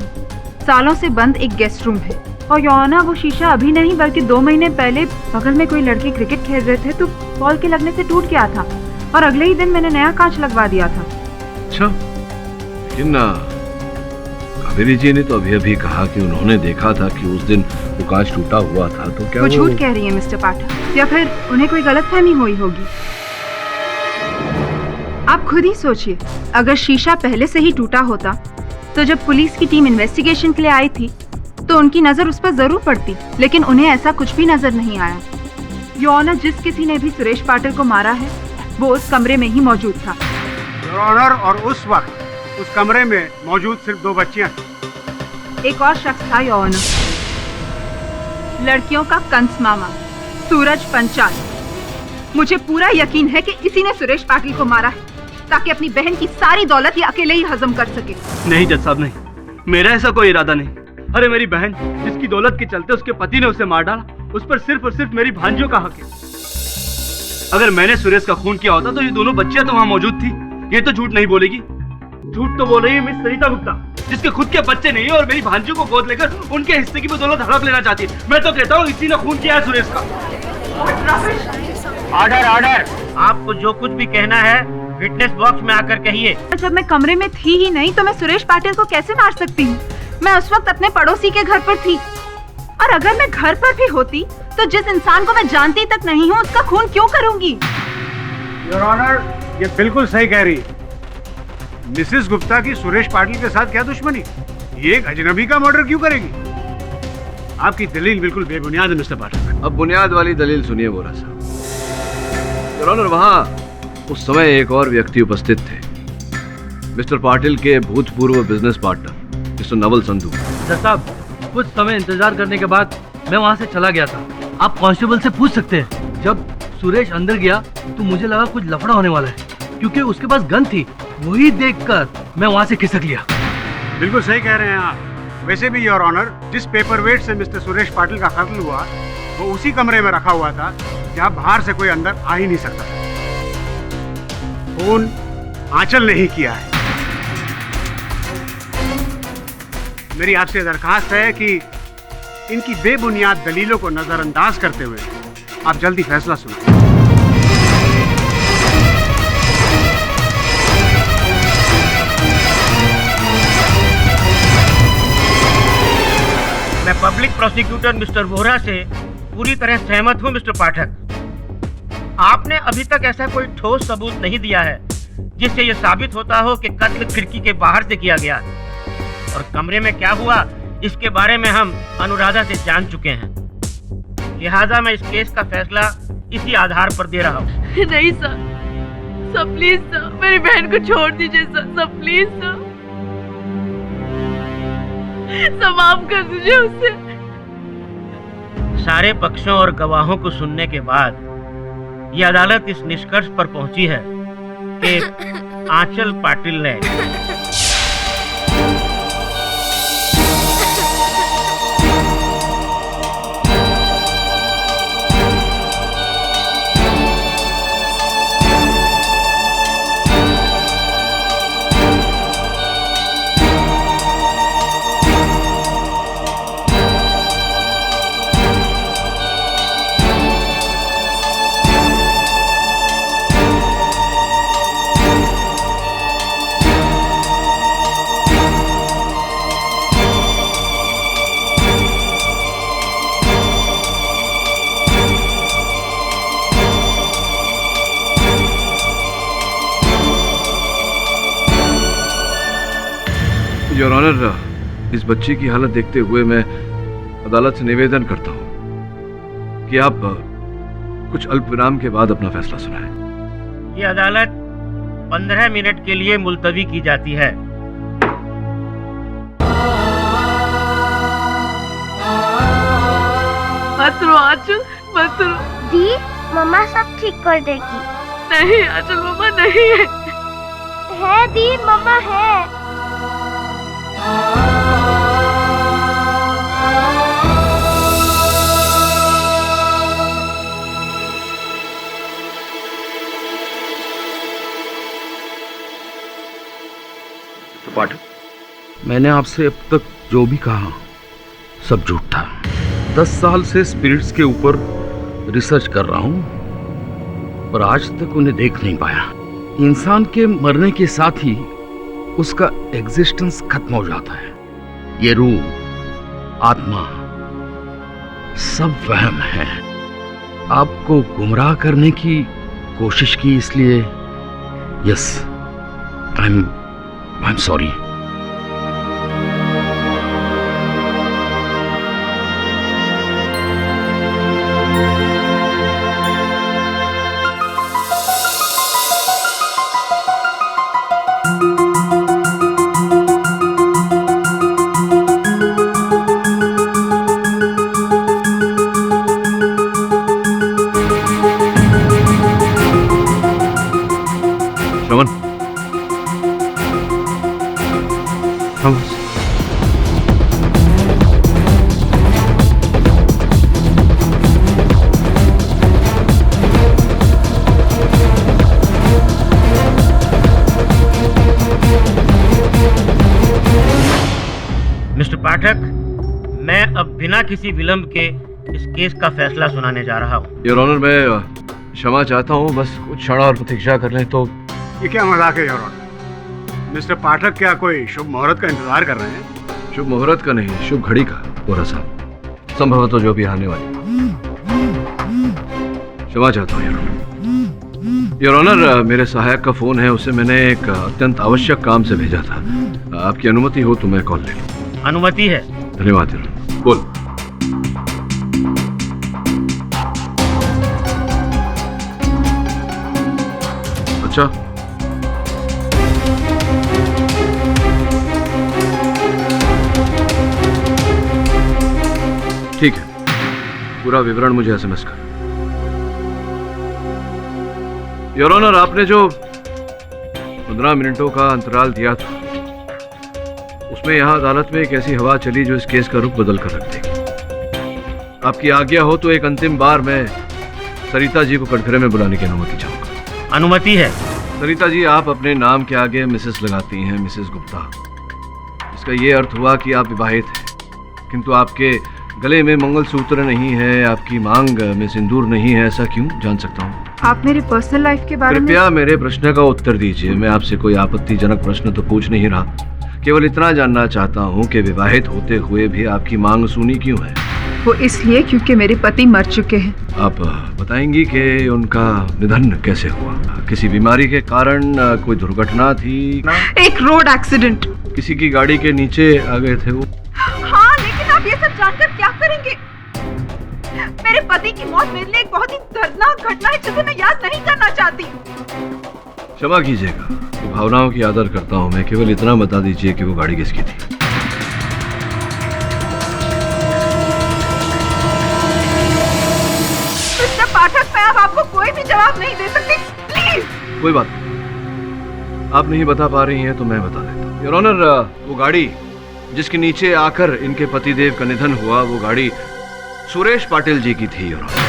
सालों से बंद एक गेस्ट रूम है। और यौना, वो शीशा अभी नहीं बल्कि 2 महीने पहले बगल में कोई लड़के क्रिकेट खेल रहे थे तो बॉल के लगने से टूट गया था और अगले ही दिन मैंने नया कांच लगवा दिया था। अच्छा, लेकिन कावेरी जी ने तो अभी अभी कहा कि उन्होंने देखा था कि उस दिन वो कांच टूटा हुआ था, तो क्या वो झूठ कह रही है मिस्टर पाठक, या फिर उन्हें कोई गलतफहमी हुई होगी। आप खुद ही सोचिए, अगर शीशा पहले से ही टूटा होता तो जब पुलिस की टीम इन्वेस्टिगेशन के लिए आई थी तो उनकी नजर उस पर जरूर पड़ती, लेकिन उन्हें ऐसा कुछ भी नजर नहीं आया। योना, जिस किसी ने भी सुरेश पाटिल को मारा है वो उस कमरे में ही मौजूद था। योर ऑनर, और उस वक्त उस कमरे में मौजूद सिर्फ 2 बच्चियां थी। एक और शख्स था योना, लड़कियों का कंस मामा सूरज पंचाल। मुझे पूरा यकीन है कि इसी ने सुरेश पाटिल को मारा है ताकि अपनी बहन की सारी दौलत ये अकेले ही हजम कर सके। नहीं जज साहब, नहीं, मेरा ऐसा कोई इरादा नहीं। अरे मेरी बहन, जिसकी दौलत के चलते उसके पति ने उसे मार डाला, उस पर सिर्फ और सिर्फ मेरी भांजियों का हक है। अगर मैंने सुरेश का खून किया होता तो ये दोनों बच्चियां तो वहाँ मौजूद थी। ये तो झूठ नहीं बोलेगी। झूठ तो बोल रही है मिस सरिता गुप्ता, जिसके खुद के बच्चे नहीं है और मेरी भांजियों को गोद लेकर उनके हिस्से की भी दौलत हड़प लेना चाहती है। मैं तो कहता हूँ इसी ने खून किया है सुरेश का। Order, order. आपको जो कुछ भी कहना है विटनेस बॉक्स में आकर कहिए। जब मैं कमरे में थी ही नहीं तो मैं सुरेश पाटिल को कैसे मार सकती हूँ? मैं उस वक्त अपने पड़ोसी के घर पर थी, और अगर मैं घर पर भी होती तो जिस इंसान को मैं जानती तक नहीं हूँ उसका खून क्यों करूंगी? योर ऑनर, ये बिल्कुल सही कह रही। मिसेस गुप्ता की सुरेश पाटिल के साथ क्या दुश्मनी? ये एक अजनबी का मर्डर क्यों करेगी? आपकी दलील बिल्कुल बेबुनियाद है मिस्टर पाटिल। अब बुनियाद वाली दलील सुनिए बोरा साहब। योर ऑनर, वहाँ उस समय एक और व्यक्ति उपस्थित थे, मिस्टर पाटिल के भूतपूर्व business partner mister Naval Sandhu. जज साहब, कुछ समय इंतजार करने के बाद मैं वहाँ से चला गया था। आप कांस्टेबल से पूछ सकते हैं। जब सुरेश अंदर गया तो मुझे लगा कुछ लफड़ा होने वाला है, क्योंकि उसके पास गन थी। वही देखकर मैं वहाँ से खिसक लिया। बिल्कुल सही कह रहे हैं आप। वैसे भी योर ऑनर, जिस पेपर वेट से मिस्टर सुरेश पाटिल का कत्ल हुआ वो उसी कमरे में रखा हुआ था जहां बाहर से कोई अंदर आ ही नहीं सकता। फोन आंचल ने ही किया है। मेरी आपसे दरखास्त है कि इनकी बेबुनियाद दलीलों को नजरअंदाज करते हुए आप जल्दी फैसला सुनाएं। मैं पब्लिक प्रोसिक्यूटर मिस्टर वोहरा से पूरी तरह सहमत हूं मिस्टर पाठक। आपने अभी तक ऐसा कोई ठोस सबूत नहीं दिया है जिससे यह साबित होता हो कि कत्ल खिड़की के बाहर से किया गया है। और कमरे में क्या हुआ इसके बारे में हम अनुराधा से जान चुके हैं। लिहाजा मैं इस केस का फैसला इसी आधार पर दे रहा हूँ। नहीं सर, सर प्लीज सर, मेरी बहन को छोड़ दीजिए sir, sir please sir, sir माफ कर दीजिए उसे। सारे पक्षों और गवाहों को सुनने के बाद ये अदालत इस निष्कर्ष पर पहुंची है कि आंचल पाटिल ने योर ऑनर, इस बच्ची की हालत देखते हुए मैं अदालत से निवेदन करता हूं कि आप कुछ अल्प विराम के बाद अपना फैसला सुनाएं। ये अदालत 15 मिनट के लिए मुलतवी की जाती है। मत रो आंचल, मत रो। दी, मम्मा सब ठीक कर देगी। नहीं आंचल, मम्मा नहीं है। है दी, मम्मा है। पाठक, मैंने आपसे अब तक जो भी कहा सब झूठ था। 10 साल से स्पिरिट्स के ऊपर रिसर्च कर रहा हूं पर आज तक उन्हें देख नहीं पाया। इंसान के मरने के साथ ही उसका एग्जिस्टेंस खत्म हो जाता है। ये रूह, आत्मा सब वहम है। आपको गुमराह करने की कोशिश की, इसलिए yes, I am sorry. Mister Pathak, मैं अब बिना किसी विलंब के इस केस का फैसला सुनाने जा रहा हूँ। योर ऑनर, मैं क्षमा चाहता हूँ, बस कुछ क्षण और प्रतीक्षा कर लें तो। ये क्या मजाक है योर ऑनर? मिस्टर पाठक क्या कोई शुभ मुहूर्त का इंतजार कर रहे हैं? शुभ मुहूर्त का नहीं, शुभ घड़ी का। वोहरा साहब, संभवतः जो भी आने वाली। क्षमा चाहता हूँ योर ऑनर, मेरे सहायक का फोन है, उसे मैंने एक अत्यंत आवश्यक काम से भेजा था। आपकी अनुमति हो तो मैं कॉल ले लूँ। अनुमति है। धन्यवाद योर ऑनर। बोल। अच्छा, ठीक है, पूरा विवरण मुझे एसएमएस कर। योर ऑनर, आपने जो 15 मिनटों का अंतराल दिया था उसमें यहाँ अदालत में एक ऐसी हवा चली जो इस केस का रुख बदल कर रख देगी। आपकी आज्ञा हो तो एक अंतिम बार मैं सरिता जी को कटघरे में बुलाने की अनुमति चाहूंगा। अनुमति है। सरिता जी, आप अपने नाम के आगे मिसेस लगाती हैं, मिसेस गुप्ता, इसका ये अर्थ हुआ कि आप विवाहित हैं, किंतु आपके गले में मंगलसूत्र नहीं है, आपकी मांग में सिंदूर नहीं है। ऐसा क्यों, जान सकता हूँ? आप मेरे पर्सनल लाइफ के बारे में कृपया मेरे प्रश्न का उत्तर दीजिए। मैं आपसे कोई आपत्तिजनक प्रश्न तो पूछ नहीं रहा, केवल इतना जानना चाहता हूँ कि विवाहित होते हुए भी आपकी मांग सुनी क्यों है? वो इसलिए क्योंकि मेरे पति मर चुके हैं। आप बताएंगी कि उनका निधन कैसे हुआ? किसी बीमारी के कारण, कोई दुर्घटना थी? एक रोड एक्सीडेंट। किसी की गाड़ी के नीचे आ गए थे वो? हाँ, लेकिन आप ये सब जानकर क्या करेंगे? मेरे पति की मौत मेरे लिए एक बहुत ही दर्दनाक घटना है जिसे मैं याद नहीं करना चाहती। क्षमा कीजिएगा, भावनाओं की आदर करता हूँ मैं। केवल इतना बता दीजिए कि वो गाड़ी किसकी थी? मिस्टर पाठक, मैं अब आपको कोई भी जवाब नहीं दे सकती, प्लीज। कोई बात नहीं, आप नहीं बता पा रही हैं तो मैं बता देता हूँ। योर ऑनर, वो गाड़ी जिसके नीचे आकर इनके पतिदेव का निधन हुआ, वो गाड़ी सुरेश पाटिल जी की थी। योर ऑनर,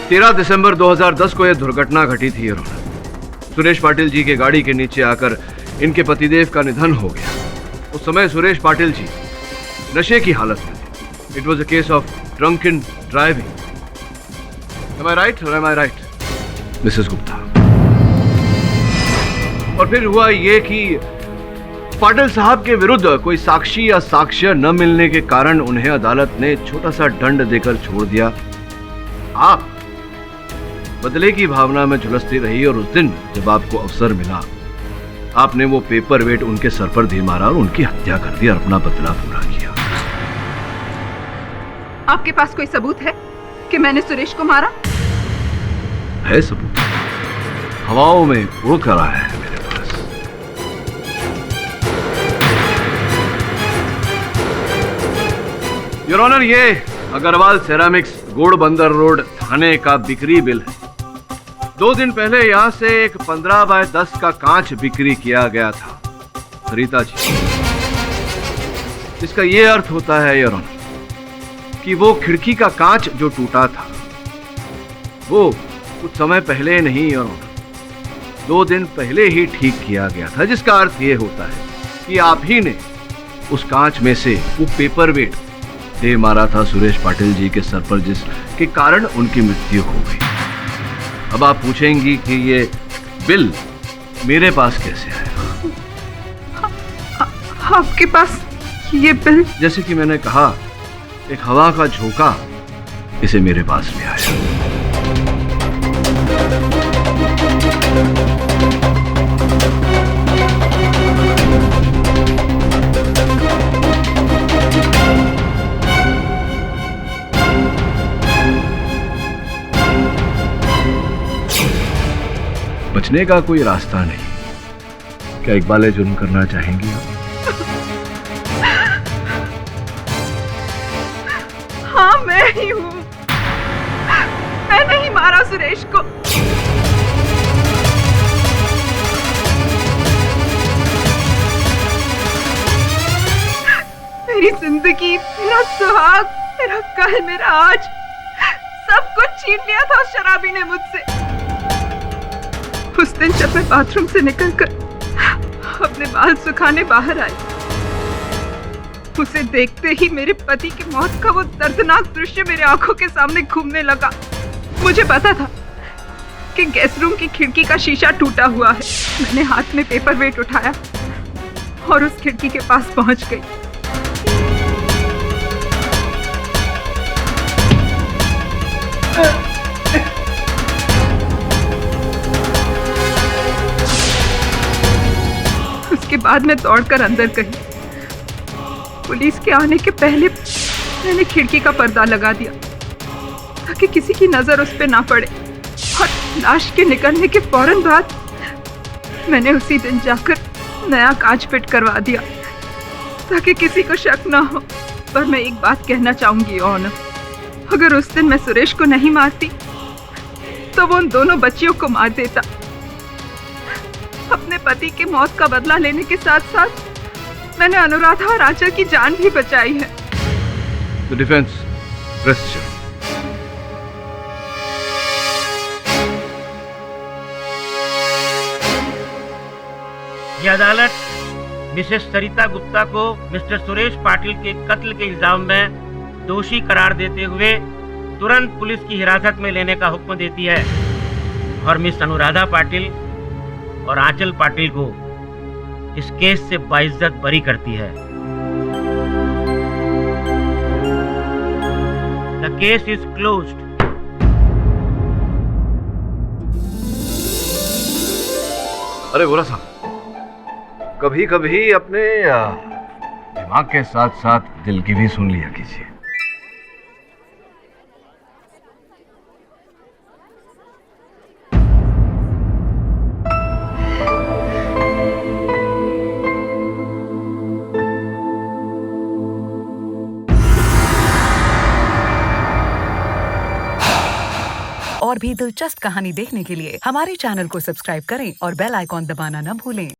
तेरह दिसंबर 2010 को यह दुर्घटना घटी थी। योर ऑनर, सुरेश पाटिल जी के गाड़ी के नीचे आकर इनके पतिदेव का निधन हो गया। उस समय सुरेश पाटिल जी नशे की हालत में थे। It was a case of drunken driving. Am I right or am I right, Mrs Gupta? और फिर हुआ ये कि पाटिल साहब के विरुद्ध कोई साक्षी या साक्ष्य न मिलने के कारण उन्हें अदालत ने छोटा सा दंड देकर छोड़ दिया। आप बदले की भावना में झुलसती रही और उस दिन जब आपको अवसर मिला, आपने वो पेपर वेट उनके सर पर दे मारा और उनकी हत्या कर दी और अपना बदला पूरा किया। आपके पास कोई सबूत है कि मैंने सुरेश को मारा? है सबूत, हवाओं में उड़ कर आया है मेरे पास। योर ऑनर, ये अग्रवाल सेरामिक्स घोड़बंदर रोड थाने का बिक्री बिल है। 2 दिन पहले यहाँ से एक 15 बाय 10 का कांच बिक्री किया गया था सरिता जी। इसका ये अर्थ होता है योर ऑनर कि वो खिड़की का कांच जो टूटा था वो कुछ समय पहले नहीं योर ऑनर, 2 दिन पहले ही ठीक किया गया था, जिसका अर्थ ये होता है कि आप ही ने उस कांच में से वो पेपर वेट दे मारा था सुरेश पाटिल जी के सर पर, जिसके कारण उनकी मृत्यु हो गई। अब आप पूछेंगी कि ये बिल मेरे पास कैसे आया? आपके पास ये बिल? जैसे कि मैंने कहा, एक हवा का झोंका इसे मेरे पास ले आया। बचने का कोई रास्ता नहीं। क्या इकबाल जुर्म करना चाहेंगी आप? हाँ, मैं ही हूँ। मैंने ही मारा सुरेश को। मेरी जिंदगी, मेरा सुहाग, मेरा कल, मेरा आज, सब कुछ छीन लिया था उस शराबी ने मुझसे। उस दिन जब मैं बाथरूम से निकलकर अपने बाल सुखाने बाहर आई, उसे देखते ही मेरे पति की मौत का वो दर्दनाक दृश्य मेरे आंखों के सामने घूमने लगा। मुझे पता था कि गेस्ट रूम की खिड़की का शीशा टूटा हुआ है। मैंने हाथ में पेपर वेट उठाया और उस खिड़की के पास पहुंच गई। उसके बाद मैं दौड़कर अंदर गई। पुलिस के आने के पहले मैंने खिड़की का पर्दा लगा दिया ताकि किसी की नजर उस पर ना पड़े, और लाश के निकलने के फौरन बाद मैंने उसी दिन जाकर नया कांच फिट करवा दिया ताकि किसी को शक ना हो। पर मैं एक बात कहना चाहूंगी ऑनर, अगर उस दिन मैं सुरेश को नहीं मारती तो वो उन दोनों बच्चियों को मार देता। अपने पति के मौत का बदला लेने के साथ साथ मैंने अनुराधा और आंचल की जान भी बचाई है। The defence rest. ये अदालत मिसेस सरिता गुप्ता को मिस्टर सुरेश पाटिल के कत्ल के इल्जाम में दोषी करार देते हुए तुरंत पुलिस की हिरासत में लेने का हुक्म देती है और मिस अनुराधा पाटिल और आंचल पाटिल को इस केस से बाइज्जत बरी करती है। The case is closed. अरे बोला साहब, कभी कभी अपने दिमाग के साथ साथ दिल की भी सुन लिया कीजिए। और भी दिलचस्प कहानी देखने के लिए हमारे चैनल को सब्सक्राइब करें और बेल आइकॉन दबाना न भूलें।